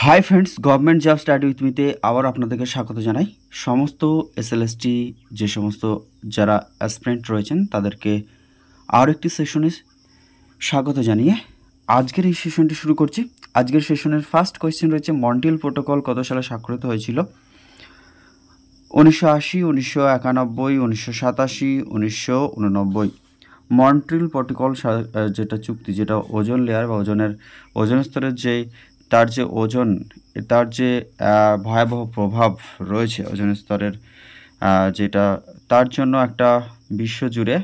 High friends, government job study with মিতে আবার আপনাদেরকে স্বাগত জানাই। সমস্ত এসএলএসটি যে সমস্ত যারা অ্যাসপিরেন্ট রয়েছেন তাদেরকে আরও একটি সেশনে স্বাগত জানিয়ে আজকের এই সেশনটি শুরু করছি। আজকের সেশনের ফার্স্ট কোয়েশ্চেন রয়েছে, মন্ট্রিয়াল প্রোটোকল কত সালে স্বাক্ষরিত হয়েছিল? 1980, 1991, 1987, 1989। মন্ট্রিয়াল প্রোটোকল যেটা চুক্তি, যেটা ওজন লেয়ার বা ওজন স্তরের যে তার যে ওজন, তার যে ভয়াবহ প্রভাব রয়েছে ওজন স্তরের, যেটা তার জন্য একটা বিশ্বজুড়ে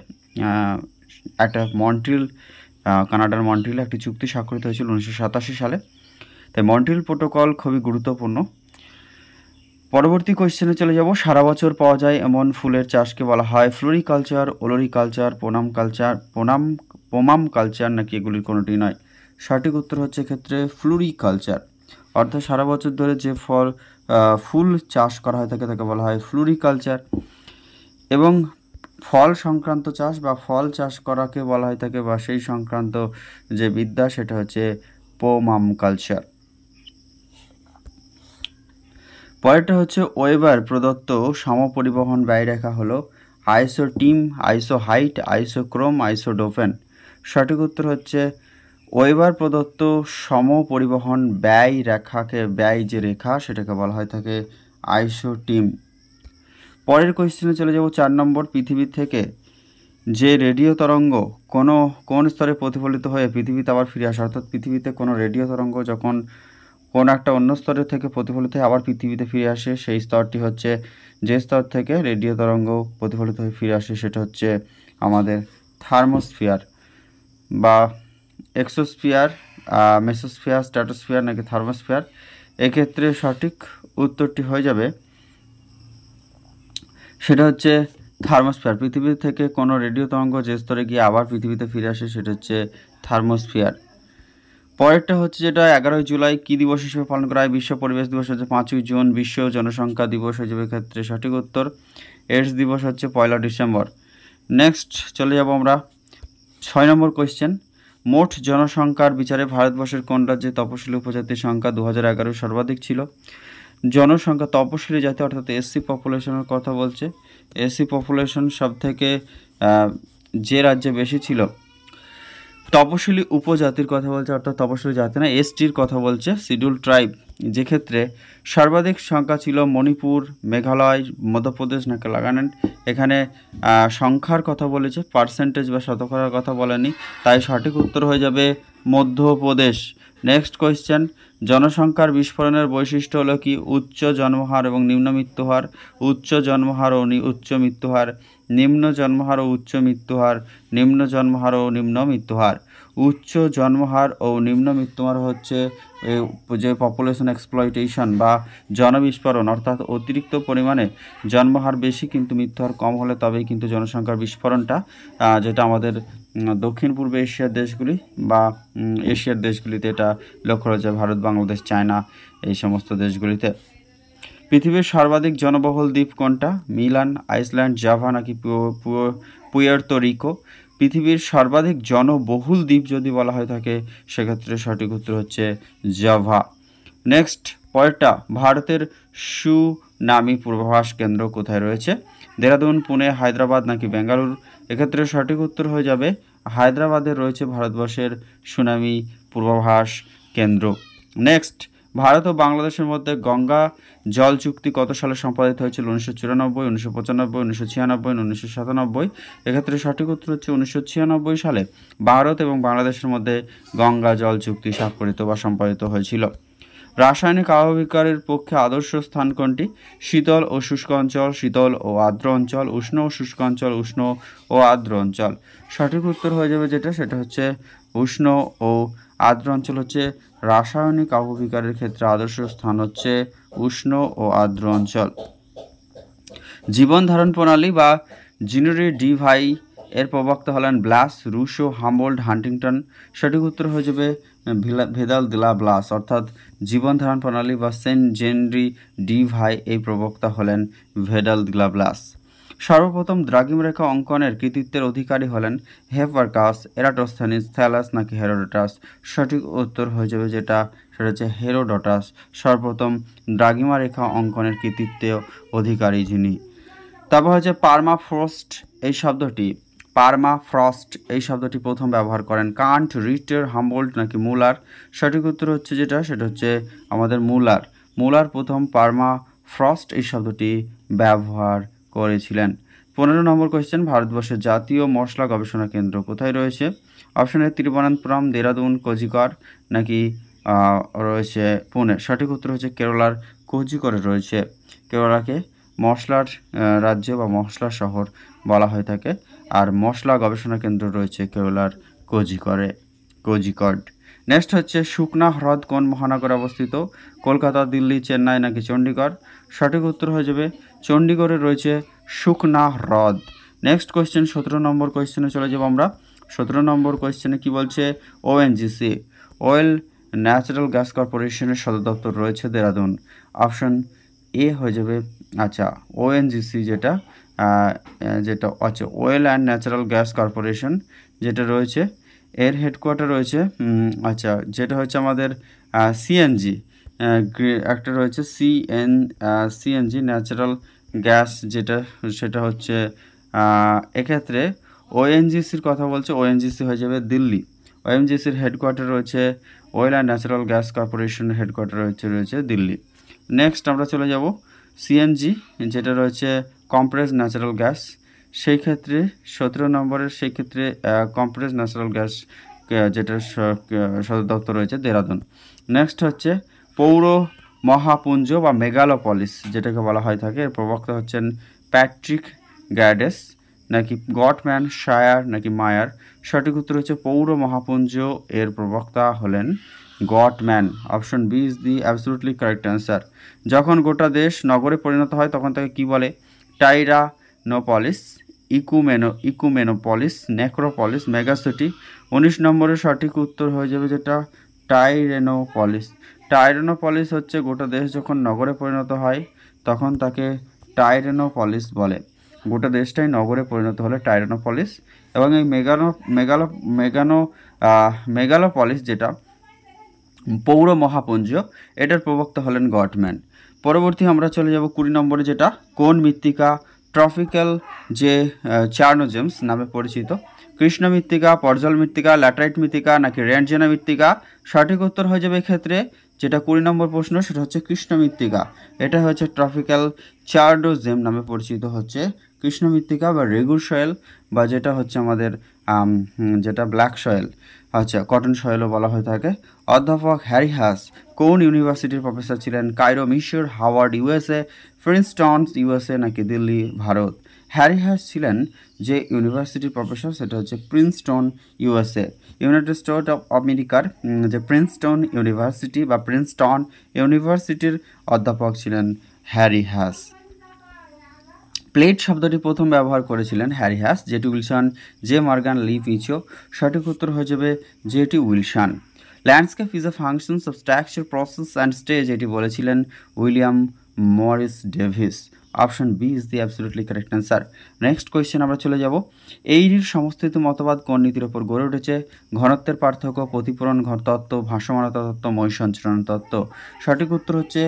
একটা কানাডার মন্ট্রিয়ালে একটি চুক্তি স্বাক্ষরিত হয়েছিল 1987 সালে। তাই মন্ট্রিয়াল প্রোটোকল খুবই গুরুত্বপূর্ণ। পরবর্তী কোয়েশ্চেনে চলে যাব। সারা বছর পাওয়া যায় এমন ফুলের চাষকে বলা হয় ফ্লোরিকালচার, ওলোরিকালচার, পোমাম কালচার, নাকি এগুলির কোনোটি নয়? সঠিক উত্তর হচ্ছে ক্ষেত্রে ফ্লোরিকালচার। অর্থাৎ সারা বছর ধরে যে ফুল চাষ করা হয় থাকে তাকে বলা হয় ফ্লোরিকালচার, এবং ফল সংক্রান্ত চাষ বা ফল চাষ করাকে বলা হয় থাকে, বা সেই সংক্রান্ত যে বিদ্যা সেটা হচ্ছে পোমাম কালচার। পরেরটা হচ্ছে ওয়েবার প্রদত্ত সমপরিবহন ব্যয়রেখা হলো আইসোটিম, আইসোহাইট, আইসোক্রোম, আইসোডোফেন। সঠিক উত্তর হচ্ছে ওয়েবার প্রদত্ত সমপরিবহন ব্যয় যে রেখা সেটাকে বলা হয় থাকে আইসোটিম। পরের কোয়েশ্চেনে চলে যাব 4 নম্বর। পৃথিবী থেকে যে রেডিও তরঙ্গ কোন স্তরে প্রতিফলিত হয়ে পৃথিবীতে আবার ফিরে আসে, অর্থাৎ পৃথিবীতে কোনো রেডিও তরঙ্গ যখন কোনো একটা অন্য স্তরের থেকে প্রতিফলিত হয়ে আবার পৃথিবীতে ফিরে আসে, সেই স্তরটি হচ্ছে, যে স্তর থেকে রেডিও তরঙ্গ প্রতিফলিত হয়ে ফিরে আসে সেটা হচ্ছে আমাদের থার্মোস্ফিয়ার বা এক্সোস্ফিয়ার, মেসোস্ফিয়ার, স্ট্র্যাটোস্ফিয়ার, নাকি থার্মোস্ফিয়ার। এক্ষেত্রে সঠিক উত্তরটি হয়ে যাবে সেটা হচ্ছে থার্মোস্ফিয়ার। পৃথিবী থেকে কোনো রেডিও তরঙ্গ যে স্তরে গিয়ে আবার পৃথিবীতে ফিরে আসে সেটা হচ্ছে থার্মোস্ফিয়ার। পরেরটা হচ্ছে যেটা 11 জুলাই কী দিবস হিসেবে পালন করা হয়? বিশ্ব পরিবেশ দিবস হচ্ছে 5ই জুন। বিশ্ব জনসংখ্যা দিবস হয়ে যাবে ক্ষেত্রে সঠিক উত্তর এইডস দিবস হচ্ছে 1 ডিসেম্বর। নেক্সট চলে যাব আমরা 6 নম্বর কোয়েশ্চেন। মোট জনসংখ্যার বিচারে ভারতবর্ষের কোন রাজ্যে তপশিলি উপজাতির সংখ্যা 2011 সর্বাধিক ছিল? জনসংখ্যা, তপশিলি জাতি অর্থাৎ এসসি পপুলেশনের কথা বলছে। এসসি পপুলেশন সব থেকে যে রাজ্যে বেশি ছিল, তপশিলি উপজাতির কথা বলছে, অর্থাৎ তপশিলি জাতি না, এসটির কথা বলছে, শিডিউল ট্রাইব। যে ক্ষেত্রে সর্বাধিক সংখ্যা ছিল মণিপুর, মেঘালয়, মধ্যপ্রদেশ, নাকি নাগাল্যান্ড। এখানে সংখ্যার কথা বলেছে, পার্সেন্টেজ বা শতকরার কথা বলেনি, তাই সঠিক উত্তর হয়ে যাবে মধ্যপ্রদেশ। Next question. জনসংখ্যার বিস্ফোরণের বৈশিষ্ট্য হলো কি? উচ্চ জন্মহার এবং নিম্ন মৃত্যুহার, উচ্চ জন্মহার ও উচ্চ মৃত্যুহার, নিম্ন জন্মহার ও উচ্চ মৃত্যুহার, নিম্ন জন্মহার ও নিম্ন মৃত্যুহার। উচ্চ জন্মহার ও নিম্ন মৃত্যুহার হচ্ছে যে পপুলেশন এক্সপ্লয়টেশন বা জনবিস্ফোরণ, অর্থাৎ অতিরিক্ত পরিমাণে জন্মহার বেশি কিন্তু মৃত্যুহার কম হলে তবেই কিন্তু জনসংখ্যার বিস্ফোরণটা, যেটা আমাদের দক্ষিণ পূর্ব এশিয়ার দেশগুলি বা এশিয়ার দেশগুলিতে এটা লক্ষ্য করা যায়, ভারত, বাংলাদেশ, চায়না, এই সমস্ত দেশগুলিতে। পৃথিবীর সর্বাধিক জনবহুল দ্বীপ কোনটা? মিলান, আইসল্যান্ড, জাভা, নাকি পুয়ের্তো রিকো। পৃথিবীর সর্বাধিক জনবহুল দ্বীপ যদি বলা হয়ে থাকে সেক্ষেত্রে সঠিক উত্তর হচ্ছে জাভা। নেক্সট পরেরটা, ভারতের সুনামি পূর্বাভাস কেন্দ্র কোথায় রয়েছে? দেরাদুন, পুনে, হায়দ্রাবাদ, নাকি বেঙ্গালুরু। এক্ষেত্রে সঠিক উত্তর হয়ে যাবে হায়দ্রাবাদে রয়েছে ভারতবর্ষের সুনামি পূর্বাভাস কেন্দ্র। নেক্সট, ভারত ও বাংলাদেশের মধ্যে গঙ্গা জল চুক্তি কত সালে সম্পাদিত হয়েছিল? 1994, 1995, 1996, 1997। এক্ষেত্রে সঠিক উত্তর হচ্ছে 1996 সালে ভারত এবং বাংলাদেশের মধ্যে গঙ্গা জল চুক্তি স্বাক্ষরিত বা সম্পাদিত হয়েছিল। রাসায়নিক আবহবিকারের পক্ষে আদর্শ স্থান কোনটি? শীতল ও শুষ্ক অঞ্চল, শীতল ও আর্দ্র অঞ্চল, উষ্ণ ও শুষ্ক অঞ্চল, উষ্ণ ও আর্দ্র অঞ্চল। সঠিক উত্তর হয়ে যাবে সেটা হচ্ছে উষ্ণ ও আর্দ্র অঞ্চল হচ্ছে রাসায়নিক আবহবিকারের ক্ষেত্রে আদর্শ স্থান হচ্ছে উষ্ণ ও আর্দ্র অঞ্চল। জীবন ধারণ প্রণালী বা জিনোরি ডি ভাই এর প্রবক্তা হলেন ব্লাস, রুশো, হামবোল্ড, হান্টিংটন। সঠিক উত্তর হয়ে যাবে ভেদাল দিলা ব্লাস, অর্থাৎ জীবন ধারণ প্রণালী বা সেন্ট জেনরি ডি ভাই এই প্রবক্তা হলেন ভেদাল দিলা ব্লাস। সর্বপ্রথম দ্রাঘিম রেখা অঙ্কনের কৃতিত্বের অধিকারী হলেন হিপারকাস, এরাটোস্থেনিস, থ্যালাস নাকি হেরোডোটাস? সঠিক উত্তর হয়ে যাবে যেটা, সেটা হচ্ছে হেরোডোটাস সর্বপ্রথম দ্রাঘিমা রেখা অঙ্কনের কৃতিত্বের অধিকারী যিনি। তারপর হচ্ছে পারমাফ্রস্ট এই শব্দটি প্রথম ব্যবহার করেন কান্ট, রিটার, হামবোল্ট নাকি মুলার? সঠিক উত্তর হচ্ছে যেটা, সেটা হচ্ছে আমাদের মুলার প্রথম পারমাফ্রস্ট এই শব্দটি ব্যবহার করেছিলেন। 15 নম্বর কোয়েশ্চেন, ভারতবর্ষের জাতীয় মশলা গবেষণা কেন্দ্র কোথায় রয়েছে? অপশন এ তিরুবনন্তপুরম, দেরাদুন, কোজিকর নাকি রয়েছে পুনে? সঠিক উত্তর হচ্ছে কেরালার কোজিকরে রয়েছে। কেরালাকে মশলার রাজ্য বা মশলা শহর বলা হয়ে থাকে, আর মশলা গবেষণা কেন্দ্র রয়েছে কেরালার কোজিকড। নেক্সট হচ্ছে শুকনা হ্রদ কোন মহানগরে অবস্থিত? কলকাতা, দিল্লি, চেন্নাই নাকি চণ্ডীগড়? সঠিক উত্তর হয়ে যাবে চণ্ডীগড়ে রয়েছে শুকনা হ্রদ। নেক্সট কোয়েশ্চেন 17 নম্বর কোয়েশ্চেনে চলে যাব আমরা। 17 নম্বর কোয়েশ্চেনে কি বলছে? ওএনজিসি অয়েল ন্যাচারাল গ্যাস কর্পোরেশনের সদর দপ্তর রয়েছে দেরাদুন। অপশন এ হয়ে যাবে, আচ্ছা ওএনজিসি যেটা আচ্ছা oil and natural gas corporation যেটা রয়েছে এর হেডকোয়ার্টার রয়েছে আচ্ছা যেটা হচ্ছে আমাদের সিএনজি একটা রয়েছে সিএনজি ন্যাচারাল গ্যাস সেটা হচ্ছে এক্ষেত্রে ওএনজিসির কথা বলছে, ওএনজিসি হয়ে যাবে দিল্লি। ওএনজিসির হেডকোয়ার্টার রয়েছে অয়েল অ্যান্ড ন্যাচারাল গ্যাস কর্পোরেশনের হেডকোয়ার্টার রয়েছে দিল্লি। নেক্সট আমরা চলে যাব সিএনজি যেটা রয়েছে কম্প্রেসড ন্যাচারাল গ্যাস, সেই ক্ষেত্রে 17 নম্বরের সেই ক্ষেত্রে কম্প্রেসড ন্যাচারাল গ্যাস যেটা সদর দপ্তর রয়েছে দেরাদুন। নেক্সট হচ্ছে পৌর মহাপুঞ্জ বা মেগালোপলিস যেটাকে বলা হয়ে থাকে, এর প্রবক্তা হচ্ছেন প্যাট্রিক গ্যাডেস নাকি গটম্যান, শায়ার নাকি মায়ার? সঠিক উত্তর হচ্ছে পৌর মহাপুঞ্জ, এর প্রবক্তা হলেন Gottmann. Option B is the absolutely correct answer. যখন গোটা দেশ নগরে পরিণত হয় তখন তাকে কি বলে? টাইরানোপলিস, ইকুমেনোপলিস, নেক্রোপলিস, মেগাসিটি? 19 নম্বরের সঠিক উত্তর হয়ে যাবে যেটা টাইরানোপলিস হচ্ছে গোটা দেশ যখন নগরে পরিণত হয় তখন তাকে টাইরানোপলিস বলে। গোটা দেশটাই নগরে পরিণত হলে টাইরানোপলিস। এবং এই মেগালোপলিস যেটা পৌর মহাপুঞ্জ, এটার প্রবক্তা হলেন গটম্যান। পরবর্তী আমরা চলে যাব 20 নম্বরে, যেটা কোন মৃত্তিকা ট্রপিক্যাল যে চার্নোজেমস নামে পরিচিত? কৃষ্ণ মৃত্তিকা, পর্জল মৃত্তিকা, ল্যাটারাইট মৃত্তিকা নাকি রেন্টজেনা মৃত্তিকা? সঠিক উত্তর হয়ে যাবে এক্ষেত্রে যেটা 20 নম্বর প্রশ্ন, সেটা হচ্ছে কৃষ্ণ মৃত্তিকা। এটা হচ্ছে ট্রপিক্যাল চার্নোজেম নামে পরিচিত হচ্ছে কৃষ্ণ মৃত্তিকা বা রেগুর সয়েল, বা যেটা হচ্ছে আমাদের যেটা ব্ল্যাক সয়েল, আচ্ছা কটন সয়েলও বলা হয়ে থাকে। অধ্যাপক হ্যারি হাস কোন ইউনিভার্সিটির প্রফেসর ছিলেন? কায়রো মিশর, হাওয়ার্ড ইউএসএ, প্রিন্সটন ইউএসএ নাকি দিল্লি ভারত? হ্যারি হাস ছিলেন যে ইউনিভার্সিটির প্রফেসর সেটা হচ্ছে Princeton USA. United state of আমেরিকার যে প্রিন্সটন ইউনিভার্সিটি বা প্রিন্সটন ইউনিভার্সিটির অধ্যাপক ছিলেন হ্যারি হাস। প্লেট শব্দটি প্রথম ব্যবহার করেছিলেন Harry Haas, JT Wilson, J Morgan, Lee পিচো? সঠিক উত্তর হয়ে যাবে JT Wilson. Landscape is a functions of structure, process and stage, এটি বলেছিলেন William Morris Davis. Option B is the absolutely correct answer. Next question আমরা চলে যাব। এইরির সমস্থিত মতবাদ কোন নীতির ওপর গড়ে উঠেছে? ঘনত্বের পার্থক্য, প্রতিফলন তত্ত্ব, ভাসমানতা তত্ত্ব, মহাসঞ্চারণ তত্ত্ব? সঠিক উত্তর হচ্ছে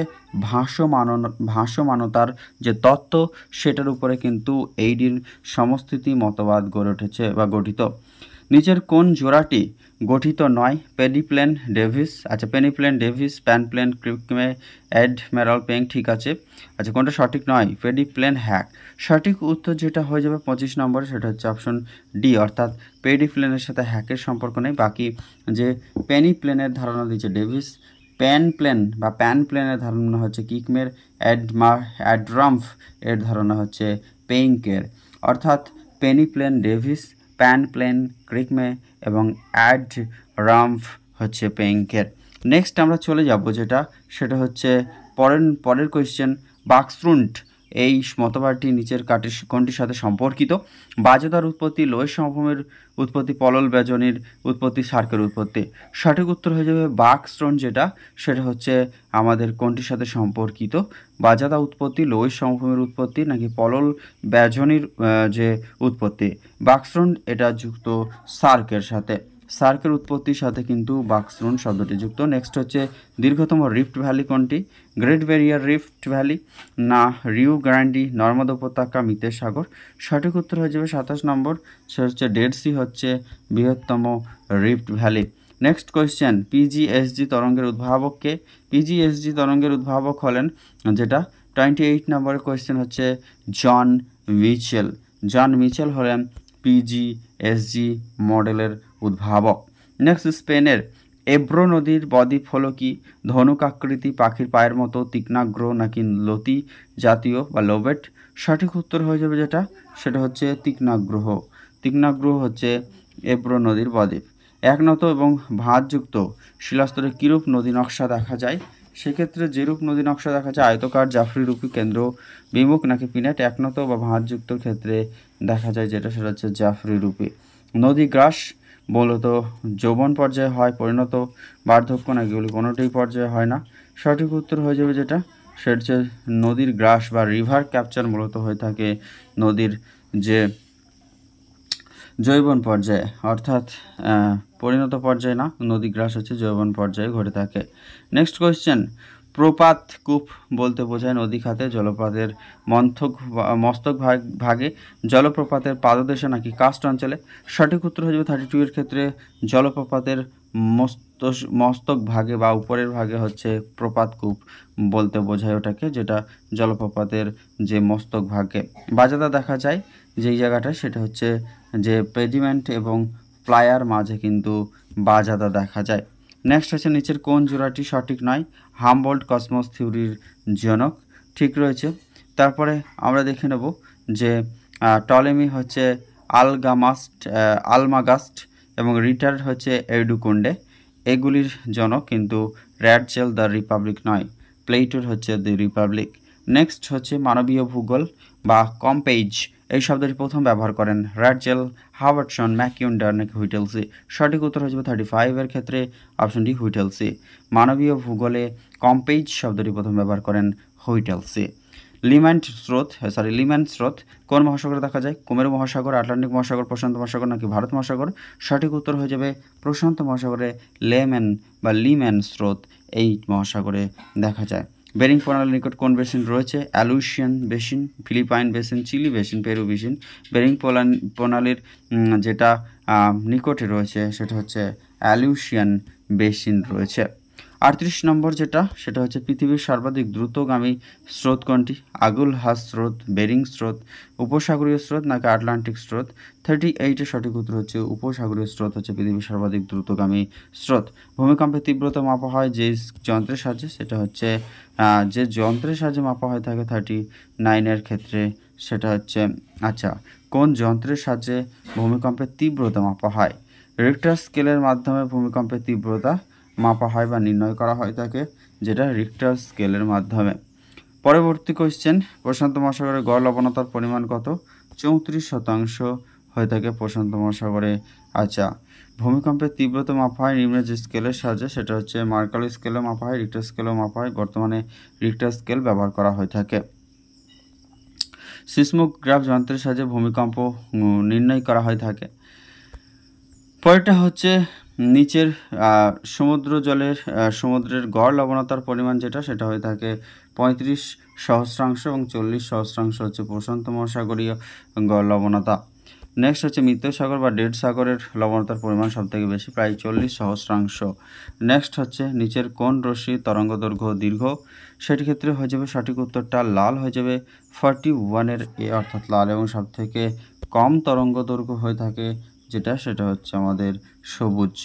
ভাসমানতার যে তত্ত্ব সেটার উপরে কিন্তু এইরির সমস্থিতি মতবাদ গড়ে উঠেছে বা গঠিত। নিচের কোন জোড়াটি গঠিত নয়? পেনিপ্লেন ডেভিস, আচ্ছা পেনিপ্লেন ডেভিস, প্যানপ্লেন ক্রিকমে, অ্যাডমিরাল পেং, ঠিক আছে। আচ্ছা কোনটা সঠিক নয়? Pediplain hack. সঠিক উত্তর যেটা হয়ে যাবে 25 নম্বরে সেটা হচ্ছে অপশন ডি, অর্থাৎ পেডিপ্লেনের সাথে হ্যাকের সম্পর্ক নেই। বাকি যে পেনিপ্লেনের ধারণা দিচ্ছে ডেভিস, প্যানপ্লেনের ধারণা হচ্ছে কিকমের, অ্যাড্রাম্ফ এর ধারণা হচ্ছে পেইংকের। অর্থাৎ পেনিপ্লেন ডেভিস, প্যানপ্লেন ক্রিকমে এবং অ্যাড্রাম্ফ হচ্ছে পেইংকের। নেক্সট আমরা চলে যাব যেটা সেটা হচ্ছে পরের কোয়েশ্চেন, বাকস্রুন্ড এই মতবাদটি নিচের কোনটির সাথে সম্পর্কিত? বাজাদার উৎপত্তি, লোয়ের সমভূমির উৎপত্তি, পলল বেজনির উৎপত্তি, সার্কের উৎপত্তি। সঠিক উত্তর হয়ে যাবে বাকস্টোন, যেটা সেটা হচ্ছে আমাদের কোনটির সাথে সম্পর্কিত? বাজাদা উৎপত্তি, লোয়ের সমভূমির উৎপত্তি, নাকি পলল বেজনির যে উৎপত্তি? বাকস্টোন এটা যুক্ত সার্কের সাথে, সার্কের উৎপত্তির সাথে কিন্তু বাকস্টোন শব্দটি যুক্ত। নেক্সট হচ্ছে দীর্ঘতম রিফ্ট ভ্যালি কোনটি? গ্রেট ব্যারিয়ার রিফ্ট ভ্যালি, না রিও গ্র্যান্ডি, নর্মদা উপত্যকা, মিতের সাগর। সঠিক উত্তর হয়ে যাবে 27 নম্বর, সেটা হচ্ছে ডেড সি হচ্ছে বৃহত্তম রিফ্ট ভ্যালি। নেক্সট কোয়েশ্চেন, পিজিএসজি তরঙ্গের উদ্ভাবক কে? পিজিএসজি তরঙ্গের উদ্ভাবক হলেন, যেটা 28 নম্বরের কোয়েশ্চেন হচ্ছে জন মিচেল। জন মিচেল হলেন পিজিএসজি মডেলের উদ্ভাবক। নেক্সট, স্পেনের এব্রো নদীর বদ্বীপ হলো কি? ধনুক আকৃতি, পাখির পায়ের মতো, তীক্ষ্ণাগ্র, নাকি লতি জাতীয় বা লোবেট? সঠিক উত্তর হয়ে যাবে যেটা সেটা হচ্ছে তীক্ষ্ণাগ্রহ। তীক্ষ্ণাগ্রহ হচ্ছে এব্রো নদীর বদ্বীপ। একনত এবং ভাঁজযুক্ত শিলাস্তরে কিরূপ নদী নকশা দেখা যায়? সেক্ষেত্রে যেরূপ নদী নকশা দেখা যায়, আয়তকার, জাফরিরূপী, কেন্দ্র বিমুখ, নাকি পিনেট? একনত বা ভাঁজযুক্ত ক্ষেত্রে দেখা যায় যেটা সেটা হচ্ছে জাফরিরূপী। নদী গ্রাস মূলত যৌবন পর্যায়ে হয়, পরিণত, বার্ধক্য, নাকি এগুলি কোনোটাই পর্যায়ে হয় না? সঠিক উত্তর হয়ে যাবে যেটা সেটা হচ্ছে নদীর গ্রাস বা রিভার ক্যাপচার মূলত হয়ে থাকে নদীর যে যৌবন পর্যায়ে, অর্থাৎ পরিণত পর্যায়ে না, নদী গ্রাস হচ্ছে যৌবন পর্যায়ে ঘটে থাকে। নেক্সট কোয়েশ্চেন, প্রপাত কূপ বলতে বোঝায় নদী খাতে জলপ্রপাতের মস্তক ভাগে, জলপ্রপাতের পাদদেশে, নাকি কাস্ট অঞ্চলে? সঠিক উত্তর হয়ে যাবে 32 এর ক্ষেত্রে জলপ্রপাতের মস্তক ভাগে বা উপরের ভাগে হচ্ছে প্রপাত কূপ বলতে বোঝায় ওটাকে, যেটা জলপ্রপাতের যে মস্তক ভাগে। বাজাদা দেখা যায় যেই জায়গাটা সেটা হচ্ছে যে পেডিমেন্ট এবং প্লায়ার মাঝে কিন্তু বাজাদা দেখা যায়। নেক্সট হচ্ছে নিচের কোন জোড়াটি সঠিক নয়? হামবোল্ট কসমস থিওরির জনক, ঠিক রয়েছে। তারপরে আমরা দেখে নেব যে টলেমি হচ্ছে আলমাগাস্ট এবং রিটার্ড হচ্ছে এডুকুন্ডে, এগুলির জনক, কিন্তু র্যাডজেল দ্য রিপাবলিক নয়, প্লেটোর হচ্ছে দ্য রিপাবলিক। নেক্সট হচ্ছে মানবীয় ভূগোল বা কম্পেজ, এই শব্দটি প্রথম ব্যবহার করেন র্যাডজেল, হাওয়ার্ডসন, ম্যাকিউন্ডার, নাকি হুইটেলসি? সঠিক উত্তর হয়ে যাবে 35 এর ক্ষেত্রে অপশনটি হুইটেলসি। মানবীয় ভূগোলে কম্পেজ শব্দটি প্রথম ব্যবহার করেন হুইটেলসি। লিম্যান স্রোত কোন মহাসাগরে দেখা যায়? কুমেরু মহাসাগর, আটলান্টিক মহাসাগর, প্রশান্ত মহাসাগর, নাকি ভারত মহাসাগর? সঠিক উত্তর হয়ে যাবে প্রশান্ত মহাসাগরে লিম্যান স্রোত এই মহাসাগরে দেখা যায়। বেরিং প্রণালীর নিকট কোন বেসিন রয়েছে? Aleutian basin, Philippine basin, Chile basin, Peru basin. Bering প্রণালীর যেটা নিকটে রয়েছে সেটা হচ্ছে অ্যালুশিয়ান বেসিন রয়েছে। 38 নম্বর যেটা সেটা হচ্ছে পৃথিবীর সর্বাধিক দ্রুতগামী স্রোত কোনটি? আগুলহাস স্রোত, বেরিং স্রোত, উপসাগরীয় স্রোত, নাকি আটলান্টিক স্রোত? 38-এর সঠিক উত্তর হচ্ছে উপসাগরীয় স্রোত হচ্ছে পৃথিবীর সর্বাধিক দ্রুতগামী স্রোত। ভূমিকম্পের তীব্রতা মাপা হয় যে যন্ত্রের সাহায্যে, সেটা হচ্ছে যে যন্ত্রের সাহায্যে মাপা হয়ে থাকে 39-এর ক্ষেত্রে সেটা হচ্ছে কোন যন্ত্রের সাহায্যে ভূমিকম্পের তীব্রতা মাপা হয়? রিক্টার স্কেলের মাধ্যমে ভূমিকম্পের তীব্রতা মাপা হয় বা নির্ণয় করা হয় থাকে, যেটা রিক্টার স্কেলের মাধ্যমে। পরবর্তী কোয়েশ্চেন, প্রশান্ত মহাসাগরের গড় লবণতার পরিমাণ কত? 34% হয়ে থাকে প্রশান্ত মহাসাগরে। ভূমিকম্পের তীব্রতা মাপা হয় নিম্নের যে স্কেলের সাহায্যে, সেটা হচ্ছে মার্কালি স্কেলও মাপা হয়, রিক্টার স্কেলও মাপা হয়। বর্তমানে রিক্টার স্কেল ব্যবহার করা হয়ে থাকে। সিসমোগ্রাফ যন্ত্রের সাহায্যে ভূমিকম্প নির্ণয় করা হয়ে থাকে। পরেরটা হচ্ছে নিচের সমুদ্রের গড় লবণতার পরিমাণ যেটা সেটা হয়ে থাকে 35% এবং 40% হচ্ছে প্রশান্ত মহাসাগরীয় গড় লবণতা। নেক্সট হচ্ছে মৃত সাগর বা ডেড সাগরের লবণতার পরিমাণ সবথেকে বেশি, প্রায় 40%। নেক্সট হচ্ছে নিচের কোন রশ্মির তরঙ্গ দৈর্ঘ্য দীর্ঘ? সেটি ক্ষেত্রে হয়ে যাবে সঠিক উত্তরটা লাল হয়ে যাবে 41-এর এ, অর্থাৎ লাল। এবং সবথেকে কম তরঙ্গ দৈর্ঘ্য হয়ে থাকে যেটা সেটা হচ্ছে আমাদের সবুজ।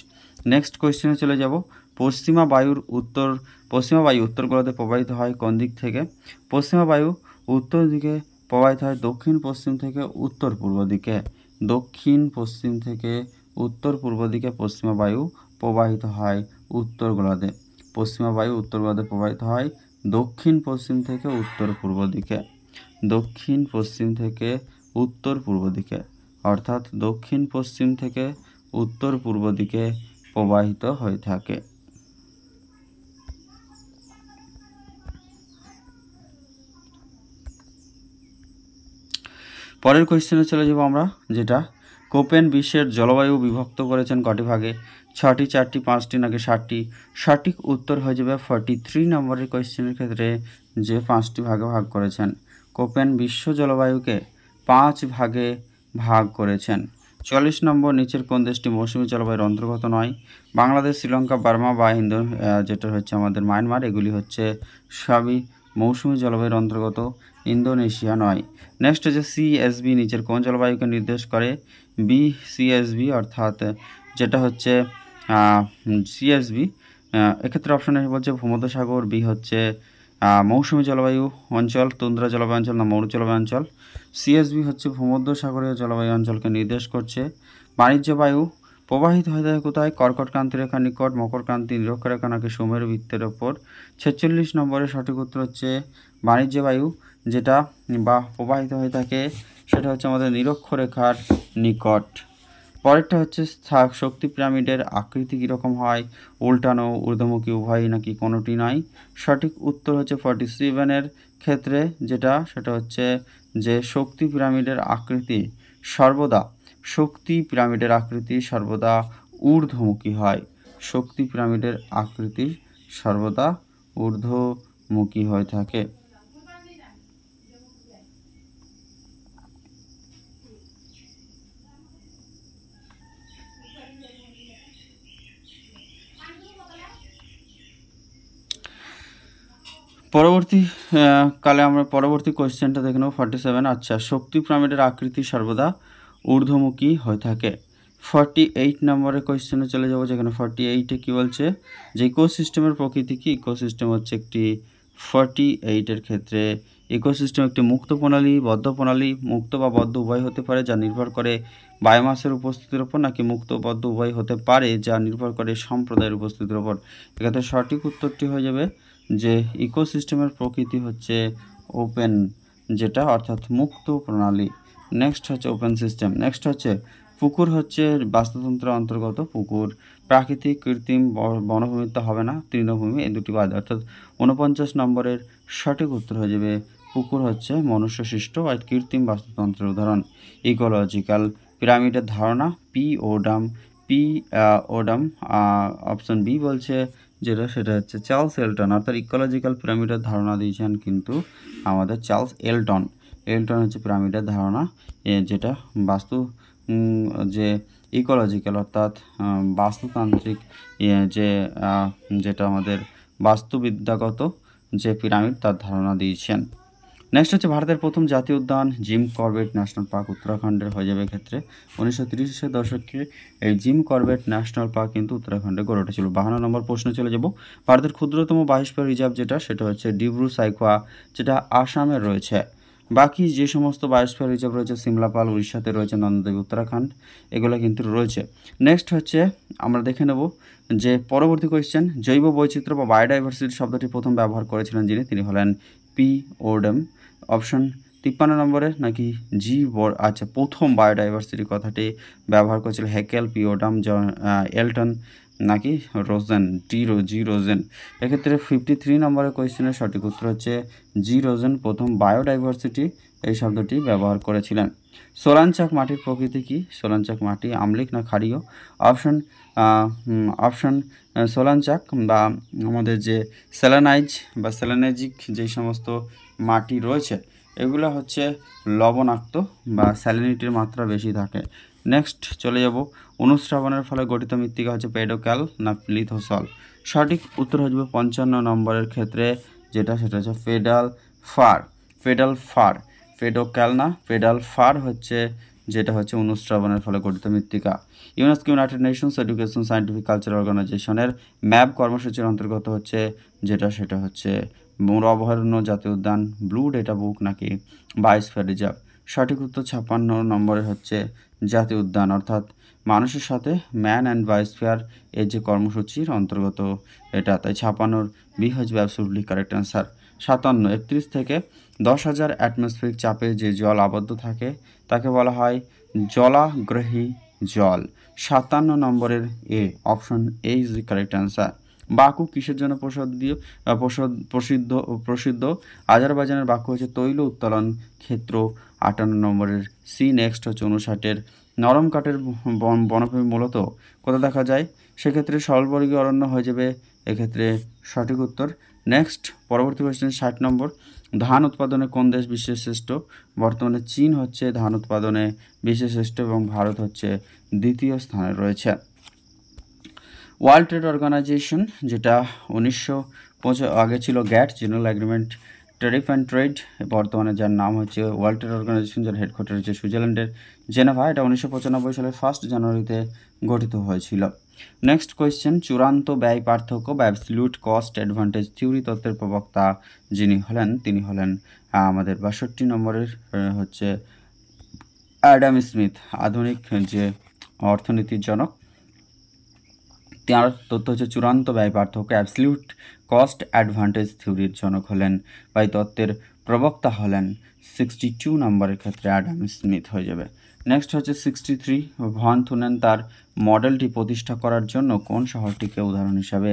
নেক্সট কোয়েশ্চেনে চলে যাব। পশ্চিমা বায়ু উত্তর গোলার্ধে প্রবাহিত হয় কোন দিক থেকে? পশ্চিমা বায়ু উত্তর দিকে প্রবাহিত হয় দক্ষিণ পশ্চিম থেকে উত্তর পূর্ব দিকে। দক্ষিণ পশ্চিম থেকে উত্তর পূর্ব দিকে পশ্চিমা বায়ু প্রবাহিত হয় উত্তর গোলার্ধে। পশ্চিমা বায়ু উত্তর গোলার্ধে প্রবাহিত হয় দক্ষিণ পশ্চিম থেকে উত্তর পূর্ব দিকে। দক্ষিণ পশ্চিম থেকে উত্তর পূর্ব দিকে, অর্থাৎ দক্ষিণ পশ্চিম থেকে উত্তর পূর্ব দিকে প্রবাহিত হয়ে থাকে। পরের কোয়েশ্চেনে চলে যাব আমরা, যেটা কোপেন বিশ্বের জলবায়ু বিভক্ত করেছেন কটি ভাগে? 6টি, 4টি, 5টি নাকি 7টি? সঠিক উত্তর হয়ে যাবে 43 নম্বরের কোয়েশ্চেনের ক্ষেত্রে যে 5টি ভাগে ভাগ করেছেন। কোপেন বিশ্ব জলবায়ুকে 5 ভাগে ভাগ করেছেন। 44 নম্বর, নিচের কোন দেশটি মৌসুমী জলবায়ুর অন্তর্গত নয়? বাংলাদেশ, শ্রীলঙ্কা, বার্মা বা যেটা হচ্ছে আমাদের মায়ানমার, এগুলি হচ্ছে সবই মৌসুমী জলবায়ুর অন্তর্গত। ইন্দোনেশিয়া নয়। নেক্সট হচ্ছে সিএসবি নিচের কোন জলবায়ুকে নির্দেশ করে? বি সিএসবি, অর্থাৎ যেটা হচ্ছে সিএসবি, এক্ষেত্রে অপশন এ বলছে ভূমধ্যসাগর, বি হচ্ছে মৌসুমী জলবায়ু অঞ্চল, তুন্দ্রা জলবায়ু অঞ্চল না মরু জলবায়ু অঞ্চল। সিএসবি হচ্ছে ভূমধ্যসাগরীয় জলবায়ু অঞ্চলকে নির্দেশ করছে। বাণিজ্য বায়ু প্রবাহিত হয়ে থাকে কোথায়? কর্কট ক্রান্তি রেখার নিকট, মকর ক্রান্তি, নিরক্ষরেখা নাকি সুমেরু বৃত্তের ওপর? 46 নম্বরের সঠিক উত্তর হচ্ছে বাণিজ্য বায়ু, যেটা বা প্রবাহিত হয়ে থাকে সেটা হচ্ছে আমাদের নিরক্ষরেখার নিকট। পরেরটা হচ্ছে শক্তি পিরামিডের আকৃতি কীরকম হয়? উল্টানো, ঊর্ধ্বমুখী, উভয়ই নাকি কোনোটি নয়? সঠিক উত্তর হচ্ছে 47-এর ক্ষেত্রে যেটা, সেটা হচ্ছে যে শক্তি পিরামিডের আকৃতি সর্বদা ঊর্ধ্বমুখী হয়। শক্তি পিরামিডের আকৃতি সর্বদা ঊর্ধ্বমুখী হয়ে থাকে। পরবর্তী কালে আমরা পরবর্তী কোয়েশ্চেনটা দেখে নেব 47। আচ্ছা, শক্তি পিরামিডের আকৃতি সর্বদা ঊর্ধ্বমুখী হয়ে থাকে। 48 নম্বরের কোয়েশ্চেনে চলে যাব, যেখানে 48-এ কী বলছে যে ইকোসিস্টেমের প্রকৃতি কী? ইকোসিস্টেম হচ্ছে একটি 48-এর ক্ষেত্রে ইকোসিস্টেম একটি মুক্ত প্রণালী, বদ্ধ প্রণালী, মুক্ত বা বদ্ধ উভয় হতে পারে যা নির্ভর করে বায়োমাসের উপস্থিতির উপর, নাকি মুক্ত বদ্ধ উভয় হতে পারে যা নির্ভর করে সম্প্রদায়ের উপস্থিতির উপর? এক্ষেত্রে সঠিক উত্তরটি হয়ে যাবে যে ইকোসিস্টেমের প্রকৃতি হচ্ছে ওপেন, যেটা অর্থাৎ মুক্ত প্রণালী। নেক্সট হচ্ছে ওপেন সিস্টেম। নেক্সট হচ্ছে পুকুর হচ্ছে বাস্তুতন্ত্রের অন্তর্গত। পুকুর প্রাকৃতিক, কৃত্রিম, বনভূমিতে হবে না, তৃণভূমি, এই দুটি বাদ, অর্থাৎ 49 নম্বরের সঠিক উত্তর হয়ে যাবে পুকুর হচ্ছে মনুষ্য সৃষ্ট বা কৃত্রিম বাস্তুতন্ত্রের উদাহরণ। ইকোলজিক্যাল পিরামিডের ধারণা ওডাম অপশন বি বলছে যেটা, সেটা হচ্ছে চার্লস এলটন, অর্থাৎ ইকোলজিক্যাল পিরামিডের ধারণা দিয়েছেন কিন্তু আমাদের চার্লস এলটন হচ্ছে পিরামিডের ধারণা, যেটা বাস্তু যে ইকোলজিক্যাল অর্থাৎ বাস্তুতান্ত্রিক যেটা আমাদের বাস্তুবিদ্যাগত যে পিরামিড তার ধারণা দিয়েছেন। নেক্সট হচ্ছে ভারতের প্রথম জাতীয় উদ্যান জিম করবেট ন্যাশনাল পার্ক উত্তরাখণ্ডের হয়ে যাবে। ক্ষেত্রে 1930-এর দশকে এই জিম করবেট ন্যাশনাল পার্ক কিন্তু উত্তরাখণ্ডে গড়ে উঠেছিল। 52 নম্বর প্রশ্নে চলে যাব। ভারতের ক্ষুদ্রতম বায়োস্ফিয়ার রিজার্ভ যেটা, সেটা হচ্ছে ডিব্রু সাইখোয়া, যেটা আসামে রয়েছে। বাকি যে সমস্ত বায়োস্ফিয়ার রিজার্ভ রয়েছে, সিমলাপাল উড়িষ্যাতে রয়েছে, নন্দদেবী উত্তরাখণ্ড, এগুলো কিন্তু রয়েছে। নেক্সট হচ্ছে আমরা দেখে নেব যে পরবর্তী কোয়েশ্চেন, জৈব বৈচিত্র্য বা বায়োডাইভার্সিটি শব্দটি প্রথম ব্যবহার করেছিলেন যিনি, তিনি হলেন পি ওডাম। অপশন 53 নম্বরে নাকি আচ্ছা, প্রথম বায়োডাইভার্সিটি কথাটি ব্যবহার করেছিল হেকেল, পি ওডাম, এলটন নাকি রোজেন, জি রোজেন? এক্ষেত্রে 53 নম্বরের কোয়েশ্চেনের সঠিক উত্তর হচ্ছে জি রোজেন প্রথম বায়োডাইভার্সিটি এই শব্দটি ব্যবহার করেছিলেন। সোলাঞ্চক মাটির প্রকৃতি কি? সোলাঞ্চক মাটি আম্লিক না ক্ষারীয়? অপশন সোলাঞ্চক বা আমাদের যে স্যালানাইজ বা স্যালানাইজিক যে সমস্ত মাটি রয়েছে, এগুলো হচ্ছে লবণাক্ত বা স্যালিনিটির মাত্রা বেশি থাকে। নেক্সট চলে যাব, অনুস্রাবণের ফলে গঠিত মৃত্তিকা হচ্ছে পেডোক্যাল না লিথোসল? সঠিক উত্তর হয়ে যাবে 55 নম্বরের ক্ষেত্রে যেটা, সেটা হচ্ছে পেডাল ফার। পেডোক্যাল না পেডাল ফার হচ্ছে যেটা হচ্ছে অনুস্রাবণের ফলে গঠিত মৃত্তিকা। UNESCO United Nations education scientific culture অর্গানাইজেশনের ম্যাপ কর্মসূচির অন্তর্গত হচ্ছে যেটা, সেটা হচ্ছে মৌর অভয়ারণ্য, জাতীয় উদ্যান, ব্লু ডেটা বুক নাকি বায়োস্ফিয়ার রিজার্ভ? সঠিক উত্তর 56 নম্বরে হচ্ছে জাতীয় উদ্যান, অর্থাৎ মানুষের সাথে ম্যান অ্যান্ড বায়োস্ফিয়ার এই যে কর্মসূচির অন্তর্গত এটা, তাই 56 বি হচ্ছে অ্যাবসলিউটলি কারেক্ট অ্যান্সার। 57 31 থেকে 10,000 অ্যাটমসফিয়ারিক চাপে যে জল আবদ্ধ থাকে তাকে বলা হয় জলাগ্রহী জল। 57 নম্বরের A, option A is the correct answer. Baku কিসের জন্য প্রসিদ্ধ? আজারবাইজানের বাকু হচ্ছে তৈল উত্তোলন ক্ষেত্র। 58 নম্বরের সি। নেক্সট হচ্ছে 59-এর নরম কাঠের বনভূমি মূলত কোথায় দেখা যায়? সেক্ষেত্রে স্বল্পবর্গীয় অরণ্য হয়ে যাবে এক্ষেত্রে সঠিক উত্তর। নেক্সট পরবর্তী কোয়েশ্চেন 60 নম্বর, ধান উৎপাদনে কোন দেশ বিশ্বের শ্রেষ্ঠ? বর্তমানে চীন হচ্ছে ধান উৎপাদনে বিশ্বের শ্রেষ্ঠ এবং ভারত হচ্ছে দ্বিতীয় স্থানে রয়েছে। ওয়ার্ল্ড ট্রেড অর্গানাইজেশন, যেটা 1905 আগে ছিল GATT, General Agreement Tariff and Trade, বর্তমানে যার নাম হচ্ছে ওয়ার্ল্ড ট্রেড অর্গানাইজেশন, যার হেডকোয়ার্টার হচ্ছে সুইজারল্যান্ডের জেনেভা। এটা 1995 সালের 1 জানুয়ারিতে গঠিত হয়েছিল। নেক্সট কোয়েশ্চেন, চূড়ান্ত ব্যয় পার্থক্য বা অ্যাবসলিউট কস্ট অ্যাডভান্টেজ থিওরি তত্ত্বের প্রবক্তা যিনি হলেন তিনি হলেন আমাদের 62 নম্বরের হচ্ছে অ্যাডাম স্মিথ, আধুনিক যে অর্থনীতির জনক। তার তথ্য হচ্ছে চূড়ান্ত ব্যয় পার্থক্য অ্যাবসলিউট কস্ট অ্যাডভান্টেজ থিওরির জনক হলেন বা এই তত্ত্বের প্রবক্তা হলেন 62 নম্বরের ক্ষেত্রে অ্যাডাম স্মিথ হয়ে যাবে। নেক্সট হচ্ছে 63, ভন থুনেন তার মডেলটি প্রতিষ্ঠা করার জন্য কোন শহরটিকে উদাহরণ হিসাবে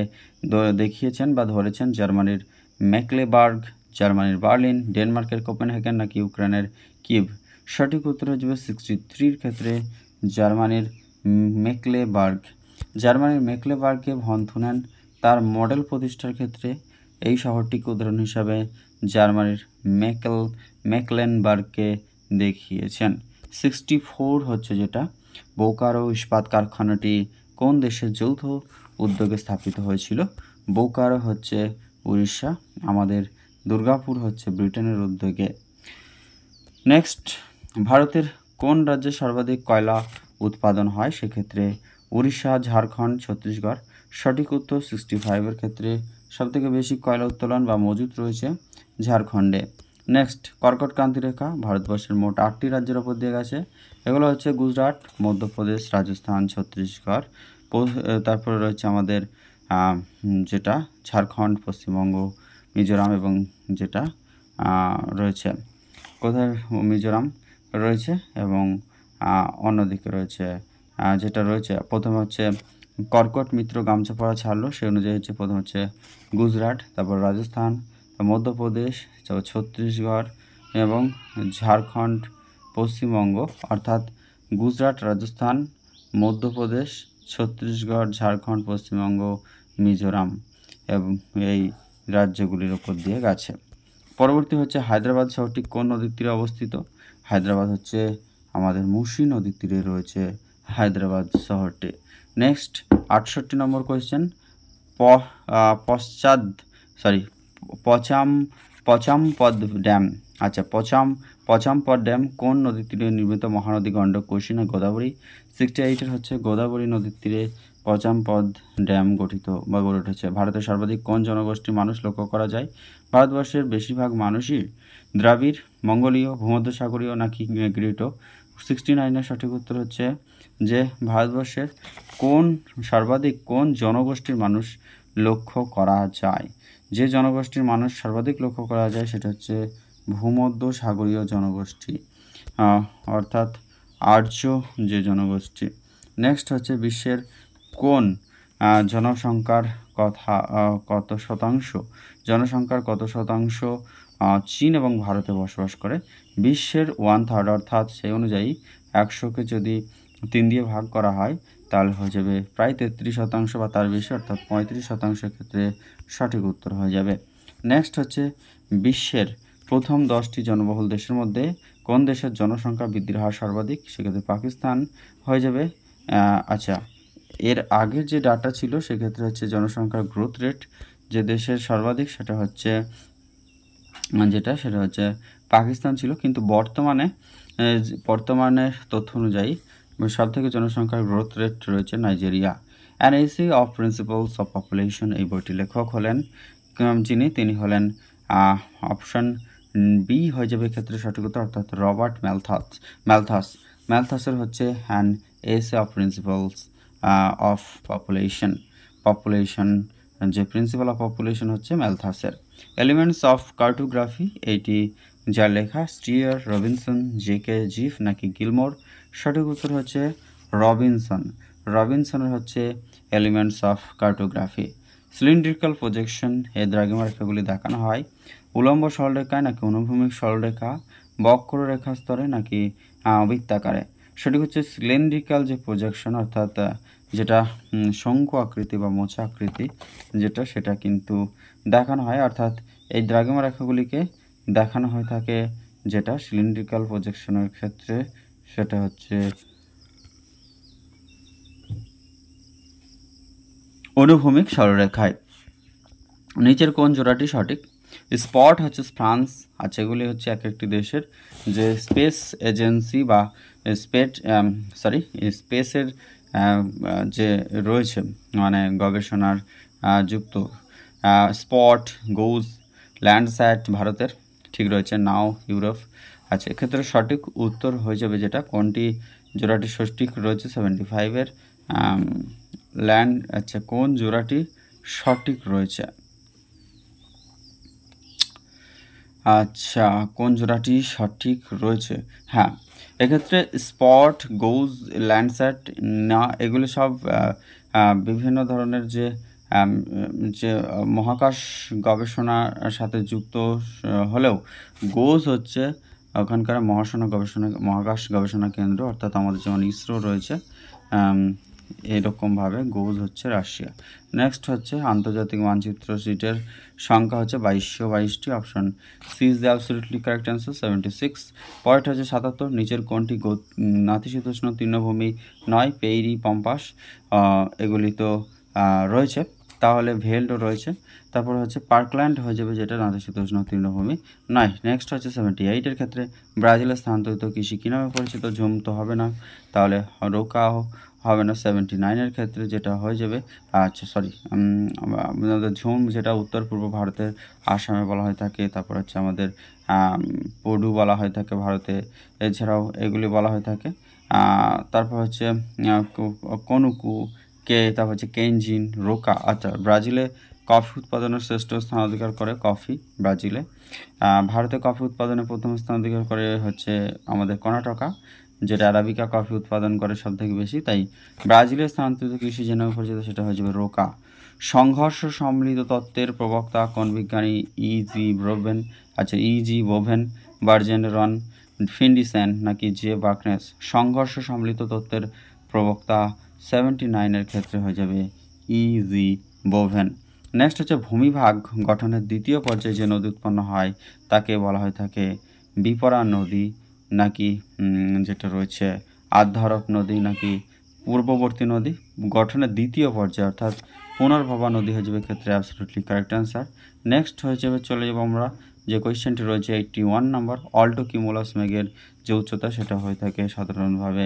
দেখিয়েছেন বা ধরেছেন? জার্মানির মেকলেবার্গ, জার্মানির বার্লিন, ডেনমার্কের কোপেনহেগেন নাকি ইউক্রেনের কিভ? সঠিক উত্তর হয়ে যাবে 63-র ক্ষেত্রে জার্মানির মেকলেবার্গ। জার্মানির মেকলেবার্গে ভন থুনেন তার মডেল প্রতিষ্ঠার ক্ষেত্রে এই শহরটিকে উদাহরণ হিসাবে জার্মানির মেকলেনবার্গকে দেখিয়েছেন। 64 হচ্ছে যেটা, বোকারো ইস্পাত কারখানাটি কোন দেশের যৌথ উদ্যোগে স্থাপিত হয়েছিল? বোকারো হচ্ছে উড়িষ্যা, আমাদের দুর্গাপুর হচ্ছে ব্রিটেনের উদ্যোগে। নেক্সট, ভারতের কোন রাজ্যে সর্বাধিক কয়লা উৎপাদন হয়? সেক্ষেত্রে উড়িষ্যা, ঝাড়খণ্ড, ছত্তিশগড়। সঠিক উত্তর 65-এর ক্ষেত্রে সবথেকে বেশি কয়লা উত্তোলন বা মজুত রয়েছে ঝাড়খণ্ডে। নেক্সট, কর্কটক্রান্তি রেখা ভারতবর্ষের মোট 8টি রাজ্যের ওপর দিয়ে গেছে। এগুলো হচ্ছে গুজরাট, মধ্যপ্রদেশ, রাজস্থান, ছত্তিশগড়, তারপরে রয়েছে আমাদের যেটা ঝাড়খণ্ড, পশ্চিমবঙ্গ, মিজোরাম এবং যেটা রয়েছে কোথায় মিজোরাম রয়েছে এবং অন্যদিকে রয়েছে যেটা রয়েছে প্রথমে হচ্ছে কর্কট মিত্র গামছা পরা ছাড়লো, সেই অনুযায়ী হচ্ছে প্রথম হচ্ছে গুজরাট, তারপর রাজস্থান, মধ্যপ্রদেশ, তারপর ছত্তিশগড় এবং ঝাড়খণ্ড, পশ্চিমবঙ্গ, অর্থাৎ গুজরাট, রাজস্থান, মধ্যপ্রদেশ, ছত্তিশগড়, ঝাড়খণ্ড, পশ্চিমবঙ্গ, মিজোরাম এবং এই রাজ্যগুলির ওপর দিয়ে গেছে। পরবর্তী হচ্ছে হায়দ্রাবাদ শহরটি কোন নদীর তীরে অবস্থিত? হায়দ্রাবাদ হচ্ছে আমাদের মুসি নদীর তীরে রয়েছে হায়দ্রাবাদ শহরটি। নেক্সট 68 নম্বর কোয়েশ্চেন, পচামপদ ড্যাম, আচ্ছা পচামপদ ড্যাম কোন নদীর তীরে নির্মিত? মহানদী, গণ্ডক, কোশি না গোদাবরী? 68-এর হচ্ছে গোদাবরী নদীর তীরে পচামপদ ড্যাম গঠিত বা গড়ে উঠেছে। ভারতের সর্বাধিক কোন জনগোষ্ঠীর মানুষ লক্ষ্য করা যায়? ভারতবর্ষের বেশিরভাগ মানুষই দ্রাবিড়, মঙ্গোলীয়, ভূমধ্যসাগরীয় নাকি গ্রিটো? 69-এর সঠিক উত্তর হচ্ছে যে ভারতবর্ষের সর্বাধিক কোন জনগোষ্ঠীর মানুষ লক্ষ্য করা যায়? যে জনগোষ্ঠীর মানুষ সর্বাধিক লক্ষ্য করা যায় সেটা হচ্ছে ভূমধ্যসাগরীয় জনগোষ্ঠী, অর্থাৎ আর্য যে জনগোষ্ঠী। নেক্সট হচ্ছে বিশ্বের কোন জনসংখ্যার কত শতাংশ চীন এবং ভারতে বসবাস করে? বিশ্বের 1/3, অর্থাৎ সেই অনুযায়ী 100কে যদি 3 দিয়ে ভাগ করা হয় তাহলে হয়ে যাবে প্রায় 33% বা তার বেশি, অর্থাৎ 35% ক্ষেত্রে সঠিক উত্তর হয়ে যাবে। নেক্সট হচ্ছে বিশ্বের প্রথম 10টি জনবহুল দেশের মধ্যে কোন দেশের জনসংখ্যা বৃদ্ধির হার সর্বাধিক? সেক্ষেত্রে পাকিস্তান হয়ে যাবে। আচ্ছা, এর আগের যে ডাটা ছিল সেক্ষেত্রে হচ্ছে জনসংখ্যার গ্রোথ রেট যে দেশের সর্বাধিক সেটা হচ্ছে পাকিস্তান ছিল, কিন্তু বর্তমানে তথ্য অনুযায়ী সবথেকে জনসংখ্যার গ্রোথ রেট রয়েছে Nigeria. An essay of principles of population, এই বইটির লেখক হলেন তিনি হলেন অপশন বি হয়ে যাবে ক্ষেত্রে সঠিক উত্তর, অর্থাৎ রবার্ট ম্যালথাসের হচ্ছে an essay of principles of population যে প্রিন্সিপাল অফ পপুলেশন হচ্ছে ম্যালথাসের। এলিমেন্টস অফ কার্টোগ্রাফি, এইটি যার লেখা স্টিয়ার, রবিনসন, জেকে, জিফ নাকি গিলমোর? সঠিক উত্তর হচ্ছে রবিনসন। রবিনসনের হচ্ছে elements of cartography. Cylindrical projection এর দ্রাঘিমা রেখাগুলি দেখানো হয় উলম্ব সরলরেখায় নাকি অনুভূমিক সরলরেখা, বক্ররেখা স্তরে নাকি বৃত্তাকারে? সঠিক হচ্ছে সিলিন্ড্রিক্যাল যে প্রজেকশন, অর্থাৎ যেটা শঙ্কু আকৃতি বা মোচা আকৃতি যেটা, সেটা কিন্তু দেখানো হয়, অর্থাৎ এই দ্রাঘিমা রেখাগুলিকে দেখানো হয়ে থাকে যেটা সিলিন্ড্রিক্যাল প্রজেকশনের ক্ষেত্রে, সেটা হচ্ছে অনুভূমিক সরলরেখায়। নিচের কোন জোড়াটি সঠিক? স্পট হচ্ছে ফ্রান্স, আচ্ছা এগুলি হচ্ছে এক একটি দেশের যে স্পেস এজেন্সি বা স্পেসের যে রয়েছে মানে গবেষণার যুক্ত। স্পট, গোজ, ল্যান্ডস্যাট ভারতের, ঠিক রয়েছে নাও ইউরোপ। আচ্ছা এক্ষেত্রে সঠিক উত্তর হয়ে যাবে যেটা, কোনটি জোড়াটি সঠিক রয়েছে 75-এর ল্যান্ড, আচ্ছা কোন জোড়াটি সঠিক রয়েছে? আচ্ছা কোন জোড়াটি সঠিক রয়েছে? হ্যাঁ, এক্ষেত্রে স্পট, গোজ, ল্যান্ডস্যাট না, এগুলো সব বিভিন্ন ধরনের যে মহাকাশ গবেষণার সাথে যুক্ত হলেও গোজ হচ্ছে ওখানকার মহাকাশ গবেষণা কেন্দ্র, অর্থাৎ আমাদের যেমন ইসরো রয়েছে এরকমভাবে গোজ হচ্ছে রাশিয়া। নেক্সট হচ্ছে আন্তর্জাতিক মানচিত্র সিটের সংখ্যা হচ্ছে 2222টি। Option C is the absolutely correct answer, 76। Point হচ্ছে 77। নিচের কোনটি নাতিশীতোষ্ণ তৃণভূমি নয়? পেইরি, পম্পাস এগুলি তো রয়েছে, তাহলে ভেল্ডও রয়েছে। তারপর হচ্ছে পার্কল্যান্ড হয়ে যাবে যেটা নাতিশীতোষ্ণ তৃণভূমি নয়। নেক্সট হচ্ছে 78-এর ক্ষেত্রে ব্রাজিলের স্থানান্তরিত কৃষি কী নামে পরিচিত? ঝুম তো হবে না, তাহলে রোকাও হবে না। 79-এর ক্ষেত্রে যেটা হয়ে যাবে, আচ্ছা সরি আমাদের ঝুম যেটা উত্তর পূর্ব ভারতের আসামে বলা হয়ে থাকে, তারপর হচ্ছে আমাদের পডু বলা হয়ে থাকে ভারতে, এছাড়াও এগুলি বলা হয়ে থাকে। তারপর হচ্ছে কনুকু কে, তারপর হচ্ছে কেনজিন, রোকা। আচ্ছা ব্রাজিলে কফি উৎপাদনের শ্রেষ্ঠ স্থান অধিকার করে কফি ব্রাজিলে। ভারতে কফি উৎপাদনে প্রথম স্থান অধিকার করে হচ্ছে আমাদের কর্ণাটকা, যেটা আরাবিকা কফি উৎপাদন করে সব থেকে বেশি, তাই ব্রাজিলের স্থানান্তরিত কৃষি যে নামে পরিচিত সেটা হয়ে যাবে রোকা। সংঘর্ষ সম্মিলিত তত্ত্বের প্রবক্তা কোন বিজ্ঞানী? ইজি বোভেন, বার্জেনরন, ফিন্ডিসেন নাকি জে বার্কনেস? সংঘর্ষ সম্মিলিত তত্ত্বের প্রবক্তা 79-এর ক্ষেত্রে হয়ে যাবে ইজি বোভেন। নেক্সট হচ্ছে ভূমিভাগ গঠনের দ্বিতীয় পর্যায়ে যে নদী উৎপন্ন হয় তাকে বলা হয়ে থাকে বিপরা নদী নাকি যেটা রয়েছে আদ্ধারক নদী নাকি পূর্ববর্তী নদী? গঠনের দ্বিতীয় পর্যায়ে অর্থাৎ পুনর্ভবা নদী হয়ে যাবে ক্ষেত্রে অ্যাবসলিউটলি কারেক্ট অ্যান্সার। নেক্সট হয়ে যাবে, চলে যাবো আমরা যে কোয়েশ্চেনটি রয়েছে 81 নম্বর। অল্টো কিউমুলাস মেঘের যে উচ্চতা সেটা হয়ে থাকে সাধারণভাবে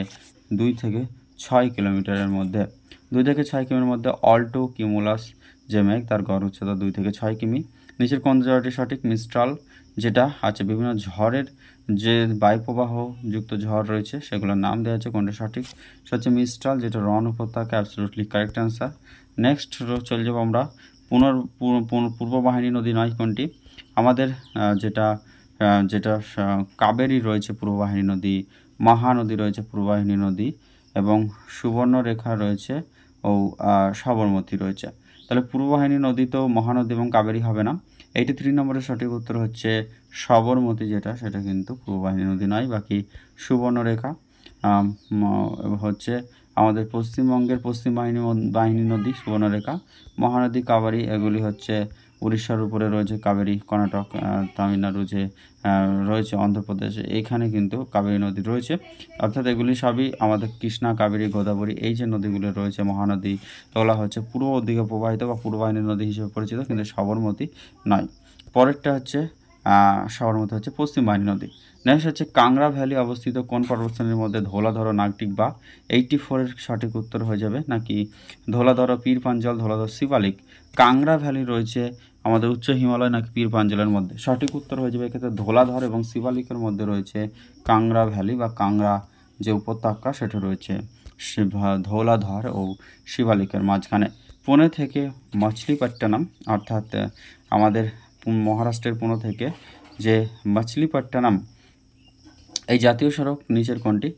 2 থেকে 6 কিলোমিটারের মধ্যে। 2 থেকে 6 কিমির মধ্যে অল্টো কিউমুলাস যে মেঘ তার গড় উচ্চতা 2 থেকে 6 কিমি। নিচের কোন জোড়াটি সঠিক? মিস্ট্রাল যেটা আছে বিভিন্ন ঝড়ের যে বায়ুপ্রবাহ যুক্ত ঝড় রয়েছে সেগুলোর নাম দেওয়া আছে, কোনটা সঠিক? সেটা হচ্ছে মিস্ট্রাল, যেটা রন উপত্যকা, অ্যাবসলিউটলি কারেক্ট অ্যান্সার। নেক্সট চলে যাবো আমরা পূর্ব বাহিনী নদী নয় কোনটি? আমাদের যেটা কাবেরী রয়েছে পূর্ব বাহিনী নদী, মহানদী রয়েছে পূর্ব বাহিনী নদী, এবং সুবর্ণরেখা রয়েছে ও সবরমতী রয়েছে। তাহলে পূর্ব বাহিনী নদী তো মহানদী এবং কাবেরী হবে না। 83 নম্বরের সঠিক উত্তর হচ্ছে সবরমতী, যেটা সেটা কিন্তু পূর্ব বাহিনী নদী নয়, বাকি সুবর্ণরেখা হচ্ছে আমাদের পশ্চিমবঙ্গের পশ্চিম বাহিনী নদী সুবর্ণরেখা। মহানদী, কাবেরী এগুলি হচ্ছে উড়িষ্যার উপরে রয়েছে কাবেরী, কর্ণাটক, তামিলনাড়ু যে রয়েছে অন্ধ্রপ্রদেশে, এইখানে কিন্তু কাবেরী নদী রয়েছে, অর্থাৎ এগুলি সবই আমাদের কৃষ্ণা, কাবেরী, গোদাবরী এই যে নদীগুলো রয়েছে মহানদী, এগুলো হচ্ছে পূর্ব দিকে প্রবাহিত বা পূর্ব বাহিনী নদী হিসেবে পরিচিত, কিন্তু সবরমতী নয়। পরেরটা হচ্ছে সবরমতী হচ্ছে পশ্চিম বাহিনী নদী। নেক্সট হচ্ছে কাংড়া ভ্যালি অবস্থিত কোন পর্বতশ্রেণীর মধ্যে? ধৌলাধর, নাগটিক বা 84-এর সঠিক উত্তর হয়ে যাবে, নাকি ধৌলাধর, পীর পাঞ্জল, ধৌলাধর, শিবালিক? কাংড়া ভ্যালি রয়েছে আমাদের উচ্চ হিমালয় নাকি পীর পাঞ্জলের মধ্যে? সঠিক উত্তর হয়ে যাবে এক্ষেত্রে ধৌলাধর এবং শিবালিকের মধ্যে রয়েছে কাংড়া ভ্যালি বা কাংড়া যে উপত্যকা সেটা রয়েছে ধৌলাধর ও শিবালিকের মাঝখানে। পুনে থেকে মছলিপট্টনম অর্থাৎ আমাদের মহারাষ্ট্রের পুনে থেকে যে মাছলিপট্টনম এই জাতীয় সড়ক নিচের কোনটি?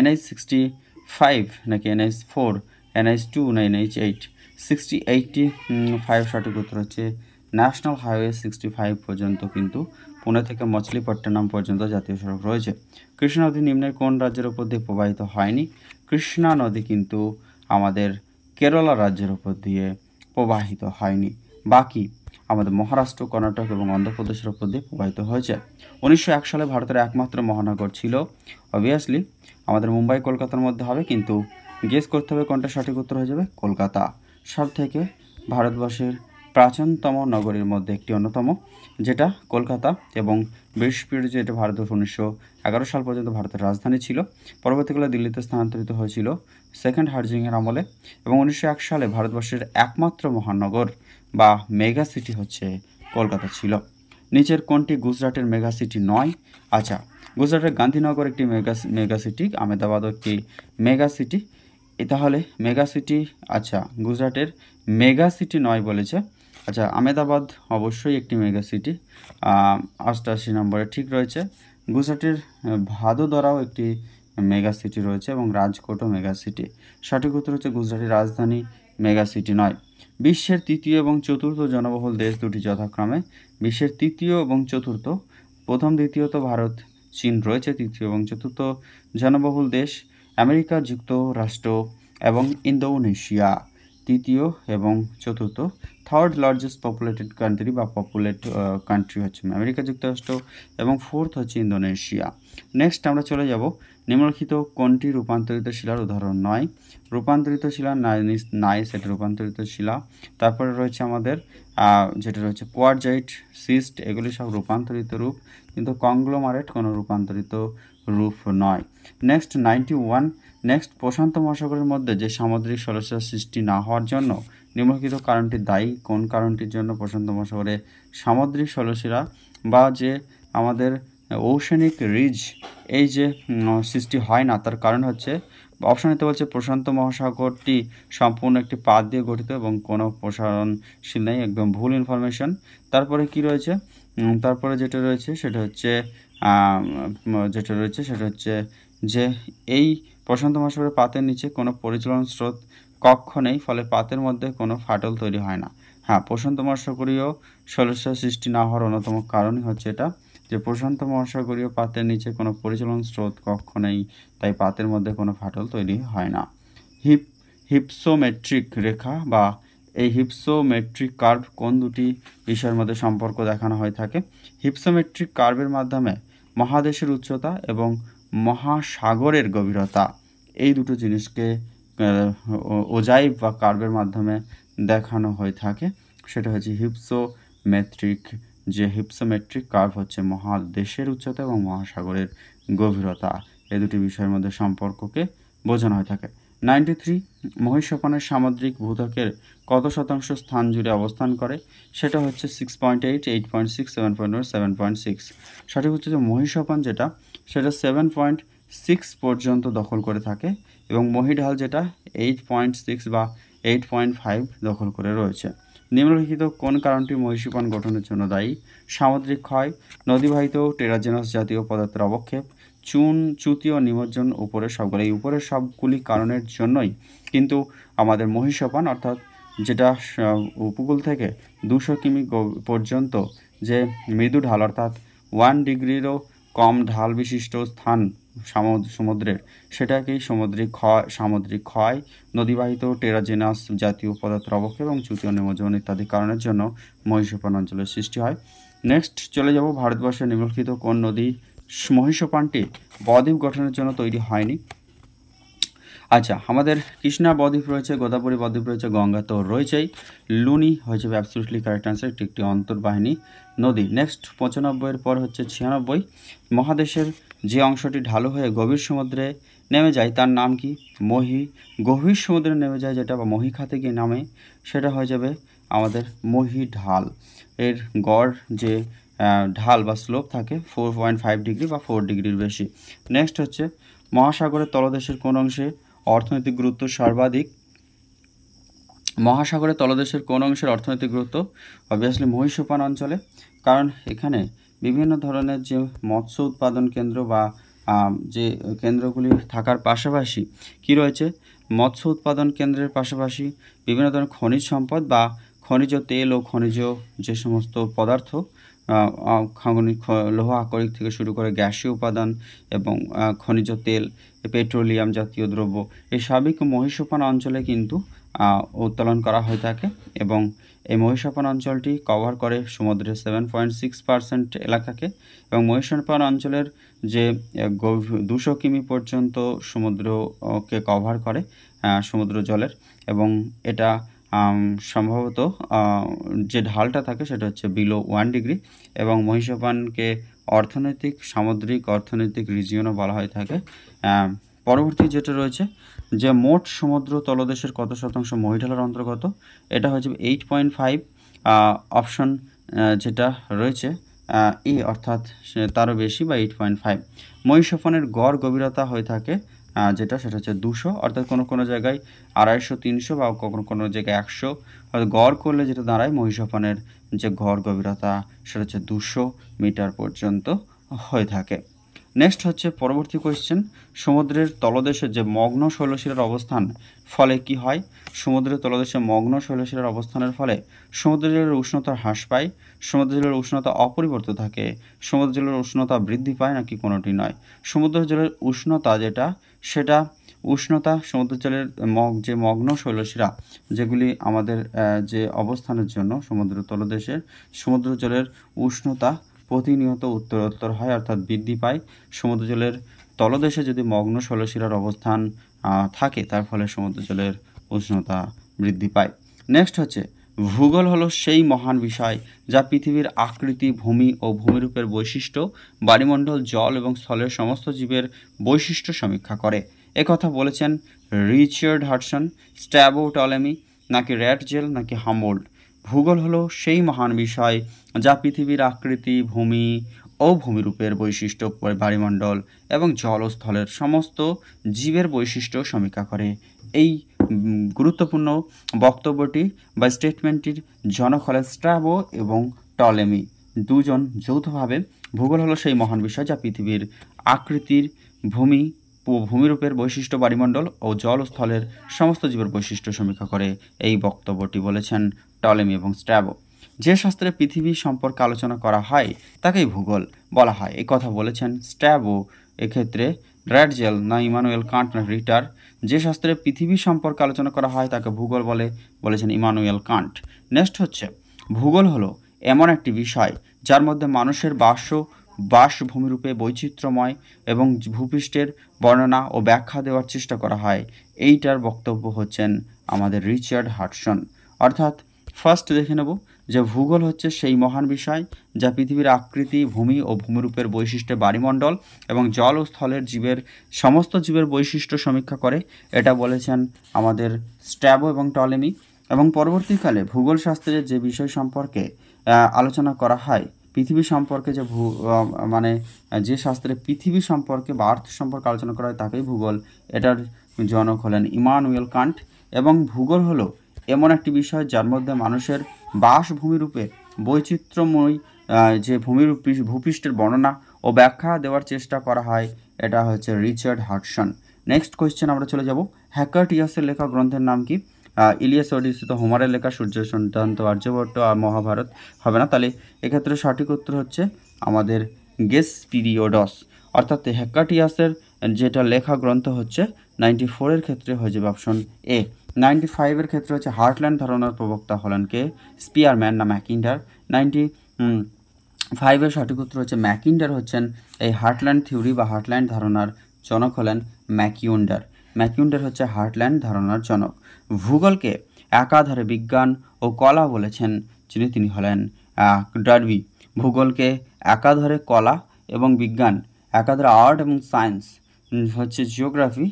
NH-65 নাকি NH-4, NH-2 না NH-8? 85 সঠিক উত্তর হচ্ছে ন্যাশনাল হাইওয়ে 65 পর্যন্ত কিন্তু পুনে থেকে মছলিপট্টনম পর্যন্ত জাতীয় সড়ক রয়েছে। কৃষ্ণা নদী নিম্নের কোন রাজ্যের উপর দিয়ে প্রবাহিত হয়নি? কৃষ্ণা নদী কিন্তু আমাদের কেরালা রাজ্যের উপর দিয়ে প্রবাহিত হয়নি, বাকি আমাদের মহারাষ্ট্র, কর্ণাটক এবং অন্ধ্রপ্রদেশের উপর দিয়ে প্রবাহিত হয়েছে। 1901 সালে ভারতের একমাত্র মহানগর ছিল অবভিয়াসলি আমাদের মুম্বাই কলকাতার মধ্যে হবে, কিন্তু গেস করতে হবে কোনটা সঠিক উত্তর হয়ে যাবে কলকাতা। সব থেকে ভারতবর্ষের প্রাচীনতম নগরীর মধ্যে একটি অন্যতম যেটা কলকাতা, এবং ব্রিটিশ পিরিয়ডে যেটা ভারতবর্ষ 1911 সাল পর্যন্ত ভারতের রাজধানী ছিল। পরবর্তীকালে দিল্লিতে স্থানান্তরিত হয়েছিল সেকেন্ড হার্জিংয়ের আমলে, এবং 1901 সালে ভারতবর্ষের একমাত্র মহানগর বা মেগা সিটি হচ্ছে কলকাতা ছিল। নিচের কোনটি গুজরাটের মেগা সিটি নয়? আচ্ছা, গুজরাটের গান্ধীনগর একটি মেগা সিটি, আহমেদাবাদও একটি মেগা সিটি। তাহলে মেগা সিটি, আচ্ছা গুজরাটের মেগা সিটি নয় বলেছে। আচ্ছা, আহমেদাবাদ অবশ্যই একটি মেগা সিটি, 88 নম্বরে ঠিক রয়েছে। গুজরাটের ভাদোদরাও একটি মেগা সিটি রয়েছে এবং রাজকোটও মেগা সিটি। সঠিক উত্তর হচ্ছে গুজরাটের রাজধানী মেগা সিটি নয়। বিশ্বের তৃতীয় এবং চতুর্থ জনবহুল দেশ দুটি যথাক্রমে, বিশ্বের তৃতীয় এবং চতুর্থ, প্রথম দ্বিতীয় তো ভারত চীন রয়েছে, তৃতীয় এবং চতুর্থ জনবহুল দেশ আমেরিকা যুক্তরাষ্ট্র এবং ইন্দোনেশিয়া। তৃতীয় এবং চতুর্থ, থার্ড লার্জেস্ট পপুলেটেড কান্ট্রি বা পপুলেট কান্ট্রি হচ্ছে আমেরিকা যুক্তরাষ্ট্র, এবং ফোর্থ হচ্ছে ইন্দোনেশিয়া। নেক্সট আমরা চলে যাব নিম্নলিখিত কোনটি রূপান্তরিত শিলার উদাহরণ নয়? রূপান্তরিত শিলা নাইস এটা রূপান্তরিত শিলা। তারপরে রয়েছে আমাদের যেটা রয়েছে কোয়ার্জাইট, সিস্ট, এগুলি সব রূপান্তরিত রূপ, কিন্তু কংগ্লোমারেট কোনো রূপান্তরিত রূপ নয়। নেক্সট 91, নেক্সট প্রশান্ত মহাসাগরের মধ্যে যে সামুদ্রিক জলোচ্ছ্বাস সৃষ্টি না হওয়ার জন্য নিম্নলিখিত কারণটি দায়ী? কোন কারণটির জন্য প্রশান্ত মহাসাগরে সামুদ্রিক জলোচ্ছ্বাস বা যে আমাদের ওশেনিক রিজ এই যে সৃষ্টি হয় না, তার কারণ হচ্ছে অপশন এতে বলছে প্রশান্ত মহাসাগরটি সম্পূর্ণ একটি পাত দিয়ে গঠিত এবং কোনো প্রসারণশীল নেই, একদম ভুল ইনফরমেশন। তারপরে কি রয়েছে? তারপরে যেটা রয়েছে সেটা হচ্ছে যে এই প্রশান্ত মহাসাগরের পাতের নিচে কোনো পরিচালন স্রোত কক্ষ নেই, ফলে পাতের মধ্যে কোনো ফাটল তৈরি হয় না। হ্যাঁ, প্রশান্ত মহাসাগরীয় জলোচ্ছ্বাস সৃষ্টি না হওয়ার অন্যতম কারণই হচ্ছে এটা, যে প্রশান্ত মহাসাগরীয় পাতের নিচে কোনো পরিচালন স্রোত কক্ষ নেই, তাই পাতের মধ্যে কোনো ফাটল তৈরি হয় না। হিপসোমেট্রিক রেখা বা এই হিপসোমেট্রিক কার্ভ কোন দুটি বিষয়ের মধ্যে সম্পর্ক দেখানো হয়ে থাকে? হিপসোমেট্রিক কার্ভের মাধ্যমে মহাদেশের উচ্চতা এবং মহাসাগরের গভীরতা এই দুটো জিনিসকে ওজাইভ বা কার্ভের মাধ্যমে দেখানো হয়ে থাকে। সেটা হচ্ছে হিপসোমেট্রিক, যে হিপসোমেট্রিক কার্ভ হচ্ছে মহাদেশের উচ্চতা এবং মহাসাগরের গভীরতা এই দুটি বিষয়ের মধ্যে সম্পর্ককে বোঝানো হয়ে থাকে। 93, মহিষাপনের সামুদ্রিক ভূত্বকের কত শতাংশ স্থান জুড়ে অবস্থান করে? সেটা হচ্ছে 6.8, 8.6, 7.1, 7.6। সঠিক হচ্ছে যে মহিষাপন যেটা সেটা 7.6 পর্যন্ত দখল করে থাকে, এবং মহিঢাল যেটা 8.6 বা 8.5 দখল করে রয়েছে। নিম্নলিখিত কোন কারণটি মহিষাপন গঠনের জন্য দায়ী? সামুদ্রিক ক্ষয়, নদীবাহিত টেরাজেনাস জাতীয় পদার্থের অবক্ষেপ, চ্যুতি ও নিমজ্জন, উপরের সবগুলি। এই উপরের সবগুলি কারণের জন্যই কিন্তু আমাদের মহিষাপন, অর্থাৎ যেটা উপকূল থেকে 200 কিমি পর্যন্ত যে মৃদু ঢাল, অর্থাৎ 1 ডিগ্রিরও কম ঢাল বিশিষ্ট স্থান সমুদ্রের, সেটাকেই সামুদ্রিক ক্ষয়, নদীবাহিত টেরাজেনাস জাতীয় পদার্থের অবক্ষেপ এবং চ্যুতি ও নিমজ্জন ইত্যাদি কারণের জন্য মহিষাপন অঞ্চলের সৃষ্টি হয়। নেক্সট চলে যাব ভারতবর্ষের নিম্নলিখিত কোন নদী মহিষাপনটি বদ্বীপ গঠনের জন্য তৈরি হয়নি? আচ্ছা, আমাদের কৃষ্ণা বদ্বীপ রয়েছে, গোদাবরী বদ্বীপ রয়েছে, গঙ্গা তো রয়েছেই, লুনি হয়েছে অ্যাবসলিউটলি কারেক্ট আনসার, একটি অন্তর্বাহিনী নদী। নেক্সট 95 পর হচ্ছে 96, মহাদেশের যে অংশটি ঢালু হয়ে গভীর সমুদ্রে নেমে যায় তার নাম কি? গভীর সমুদ্রে নেমে যায় যেটা বা মহীখাতে গিয়ে নামে সেটা হয়ে যাবে আমাদের মহীঢাল। এর গড় যে ঢাল বা স্লোপ থাকে 4.5 ডিগ্রি বা 4 ডিগ্রির বেশি। নেক্সট হচ্ছে মহাসাগরের তলদেশের কোন অংশে অর্থনৈতিক গুরুত্ব সর্বাধিক? মহাসাগরের তলদেশের কোন অংশের অর্থনৈতিক গুরুত্ব? অবভিয়াসলি মহিষাপন অঞ্চলে, কারণ এখানে বিভিন্ন ধরনের যে মৎস্য উৎপাদন কেন্দ্র বা যে কেন্দ্রগুলি থাকার পাশাপাশি কি রয়েছে, মৎস্য উৎপাদন কেন্দ্রের পাশাপাশি বিভিন্ন ধরনের খনিজ সম্পদ বা খনিজ তেল ও খনিজ যে সমস্ত পদার্থ, লৌহ আকরিক থেকে শুরু করে গ্যাসীয় উপাদান এবং খনিজ তেল, পেট্রোলিয়াম জাতীয় দ্রব্য, এই সাবিক মহীসোপান অঞ্চলে কিন্তু উত্তোলন করা হয়ে থাকে এবং এই মহীসোপান অঞ্চলটি কভার করে সমুদ্রের 7.6% এলাকাকে এবং মহীসোপান অঞ্চলের যে 200 কিমি পর্যন্ত সমুদ্রকে কভার করে সমুদ্র জলের, এবং এটা সম্ভবত যে ঢালটা থাকে সেটা হচ্ছে বিলো 1 ডিগ্রি এবং মহীসোপানকে সামুদ্রিক অর্থনৈতিক রিজিয়নও বলা হয়ে থাকে। পরবর্তী যেটা রয়েছে যে মোট সমুদ্র তলদেশের কত শতাংশ মহীঢালার অন্তর্গত, এটা হচ্ছে 8.5, অপশন যেটা রয়েছে ই অর্থাৎ তারও বেশি বা 8.5। মহীসোপানের গড় গভীরতা হয়ে থাকে সেটা হচ্ছে 200, অর্থাৎ কোনো জায়গায় 250-300 বা কোনো জায়গায় 100, গড় করলে যেটা দাঁড়ায় মহীসোপানের যে গড় গভীরতা সেটা হচ্ছে 200 মিটার পর্যন্ত হয়ে থাকে। নেক্সট হচ্ছে পরবর্তী কোয়েশ্চেন, সমুদ্রের তলদেশে যে মগ্ন শৈলশিলার অবস্থান ফলে কি হয়? সমুদ্রের তলদেশে মগ্ন শৈলশিলার অবস্থানের ফলে সমুদ্র জলের উষ্ণতা হ্রাস পায়, সমুদ্র জলের উষ্ণতা অপরিবর্তিত থাকে, সমুদ্র জলের উষ্ণতা বৃদ্ধি পায়, নাকি কোনোটি নয়? সমুদ্র জলের উষ্ণতা সেটা উষ্ণতা সমুদ্র জলের যে মগ্ন শৈলশিরা যেগুলি আমাদের যে অবস্থানের জন্য সমুদ্র তলদেশের সমুদ্র জলের উষ্ণতা প্রতিনিয়ত উত্তরোত্তর হয়, অর্থাৎ বৃদ্ধি পায়। সমুদ্র জলের তলদেশে যদি মগ্ন শৈলশিলার অবস্থান থাকে তার ফলে সমুদ্র জলের উষ্ণতা বৃদ্ধি পায়। নেক্সট হচ্ছে ভূগোল হলো সেই মহান বিষয় যা পৃথিবীর আকৃতি, ভূমি ও ভূমিরূপের বৈশিষ্ট্য, বায়ুমণ্ডল, জল এবং স্থলের সমস্ত জীবের বৈশিষ্ট্য সমীক্ষা করে। একথা বলেছেন রিচার্ড হাডসন, স্ট্যাবো, টলেমি, নাকি র্যাটজেল, নাকি হামবোল্ড? ভূগোল হলো সেই মহান বিষয় যা পৃথিবীর আকৃতি, ভূমি ও ভূমিরূপের বৈশিষ্ট্য, বায়ুমণ্ডল এবং জল ও স্থলের সমস্ত জীবের বৈশিষ্ট্য সমীক্ষা করে। এই গুরুত্বপূর্ণ বক্তব্যটি বা স্টেটমেন্টটির জনক হলেন স্ট্র্যাবো এবং টলেমি, দুজন যৌথভাবে ভূগোল হলো সেই মহান বিষয় যা পৃথিবীর আকৃতির, ভূমিরূপের বৈশিষ্ট্য, বায়ুমণ্ডল ও জল ও স্থলের সমস্ত জীবের বৈশিষ্ট্য সমীক্ষা করে, এই বক্তব্যটি বলেছেন টলেমি এবং স্ট্র্যাবো। যে শাস্ত্রে পৃথিবী সম্পর্কে আলোচনা করা হয় তাকেই ভূগোল বলা হয়, এই কথা বলেছেন স্ট্র্যাবো। এক্ষেত্রে র্যাটজেল না ইমানুয়েল কান্ট না রিটার? যে শাস্ত্রে পৃথিবী সম্পর্কে আলোচনা করা হয় তাকে ভূগোল বলেছেন ইমানুয়েল কান্ট। নেক্সট হচ্ছে ভূগোল হলো এমন একটি বিষয় যার মধ্যে মানুষের বাসভূমিরূপে বৈচিত্র্যময় এবং ভূপৃষ্ঠের বর্ণনা ও ব্যাখ্যা দেওয়ার চেষ্টা করা হয়। এইটার বক্তব্য হচ্ছেন আমাদের রিচার্ড হাডসন। অর্থাৎ ফার্স্ট দেখে নেব যে ভূগোল হচ্ছে সেই মহান বিষয় যা পৃথিবীর আকৃতি, ভূমি ও ভূমিরূপের বৈশিষ্ট্যে বায়ুমণ্ডল এবং জল ও স্থলের সমস্ত জীবের বৈশিষ্ট্য সমীক্ষা করে, এটা বলেছেন আমাদের স্ট্র্যাবো এবং টলেমি। এবং পরবর্তীকালে ভূগোল শাস্ত্রের যে বিষয় সম্পর্কে আলোচনা করা হয়, পৃথিবী সম্পর্কে যে শাস্ত্রে পৃথিবী সম্পর্কে বা আর্থ সম্পর্কে আলোচনা করা হয় তাকেই ভূগোল, এটার জনক হলেন ইমানুয়েল কান্ট। এবং ভূগোল হলো এমন একটি বিষয় যার মধ্যে মানুষের বাসভূমিরূপে বৈচিত্র্যময় যে ভূপৃষ্ঠের বর্ণনা ও ব্যাখ্যা দেওয়ার চেষ্টা করা হয়, এটা হচ্ছে রিচার্ড হাডসন। নেক্সট কোয়েশ্চেন আমরা চলে যাব, হেক্যাটিয়াসের লেখা গ্রন্থের নাম কি? ইলিয়াস, ওডিসি, হোমারের লেখা সূর্য সিদ্ধান্ত, আর্যভট্ট আর মহাভারত হবে না, তাহলে এক্ষেত্রে সঠিক উত্তর হচ্ছে আমাদের গেসপিরিওডস। অর্থাৎ হেক্যাটিয়াসের যেটা লেখা গ্রন্থ হচ্ছে 94-এর ক্ষেত্রে হয়ে যাবে অপশন এ। 95-এর ক্ষেত্রে হচ্ছে হার্টল্যান্ড ধারণার প্রবক্তা হলেন কে? স্পিয়ারম্যান না ম্যাকিন্ডার? 95-এর সঠিক উত্তর হচ্ছে ম্যাকিন্ডার হচ্ছেন এই হার্টল্যান্ড থিওরি বা হার্টল্যান্ড ধারণার জনক হলেন ম্যাকিন্ডার হচ্ছে হার্টল্যান্ড ধারণার জনক। ভূগোলকে একাধারে বিজ্ঞান ও কলা বলেছেন তিনি হলেন ডারবি। ভূগোলকে একাধারে কলা এবং বিজ্ঞান, একাধারে আর্ট এবং সায়েন্স হচ্ছে জিওগ্রাফি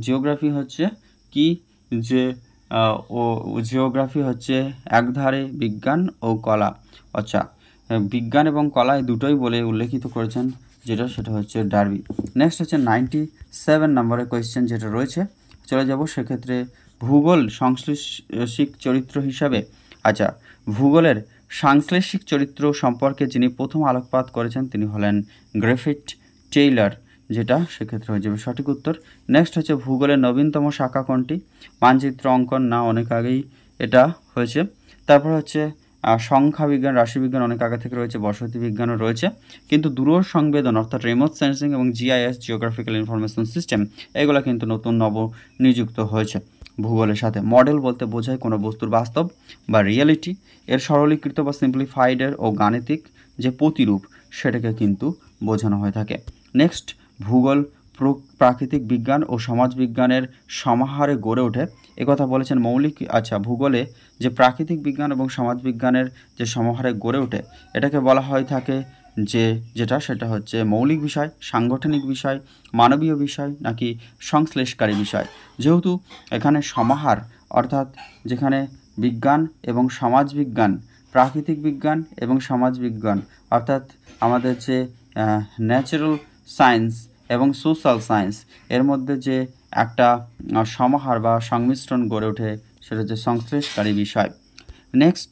জিওগ্রাফি হচ্ছে কি যে জিওগ্রাফি হচ্ছে একধারে বিজ্ঞান ও কলা। আচ্ছা, বিজ্ঞান এবং কলা এই দুটোই বলে উল্লেখিত করেছেন সেটা হচ্ছে ডারবি। নেক্সট হচ্ছে 97 নম্বরের কোয়েশ্চেন যেটা রয়েছে, চলে যাব সেক্ষেত্রে ভূগোল সংশ্লিষ্ট চরিত্র হিসাবে। আচ্ছা, ভূগোলের সাংশ্লেষিক চরিত্র সম্পর্কে যিনি প্রথম আলোকপাত করেছেন তিনি হলেন গ্রিফিথ টেইলর, যেটা সেক্ষেত্রে হয়ে যাবে সঠিক উত্তর। নেক্সট হচ্ছে ভূগোলের নবীনতম শাখা কোনটি? মানচিত্র অঙ্কন, না অনেক আগেই এটা হয়েছে। তারপর হচ্ছে সংখ্যা বিজ্ঞান, রাশিবিজ্ঞান অনেক আগে থেকে রয়েছে, বসতি বিজ্ঞানও রয়েছে, কিন্তু দূর সংবেদন অর্থাৎ রিমোট সেন্সিং এবং জিআইএস জিওগ্রাফিক্যাল ইনফরমেশন সিস্টেম এগুলো কিন্তু নতুন নিযুক্ত হয়েছে ভূগোলের সাথে। মডেল বলতে বোঝায় কোনো বস্তুর বাস্তব বা রিয়েলিটি, এর সরলীকৃত বা সিম্পলিফাইডের ও গাণিতিক যে প্রতিরূপ সেটাকে কিন্তু বোঝানো হয়ে থাকে। নেক্সট, ভূগোল প্রাকৃতিক বিজ্ঞান ও সমাজবিজ্ঞানের সমাহারে গড়ে ওঠে, একথা বলেছেন মৌলিক। ভূগোলে যে প্রাকৃতিক বিজ্ঞান এবং সমাজবিজ্ঞানের যে সমাহারে গড়ে ওঠে এটাকে বলা হয় থাকে সেটা হচ্ছে মৌলিক বিষয়, সাংগঠনিক বিষয়, মানবীয় বিষয় নাকি সংশ্লেষকারী বিষয়। যেহেতু এখানে সমাহার অর্থাৎ যেখানে বিজ্ঞান এবং সমাজবিজ্ঞান, প্রাকৃতিক বিজ্ঞান এবং সমাজবিজ্ঞান অর্থাৎ আমাদের যে ন্যাচারাল সায়েন্স এবং সোশ্যাল সায়েন্স এর মধ্যে যে একটা সমাহার বা সংমিশ্রণ গড়ে ওঠে সেটা হচ্ছে সংশ্লেষকারী বিষয়। নেক্সট,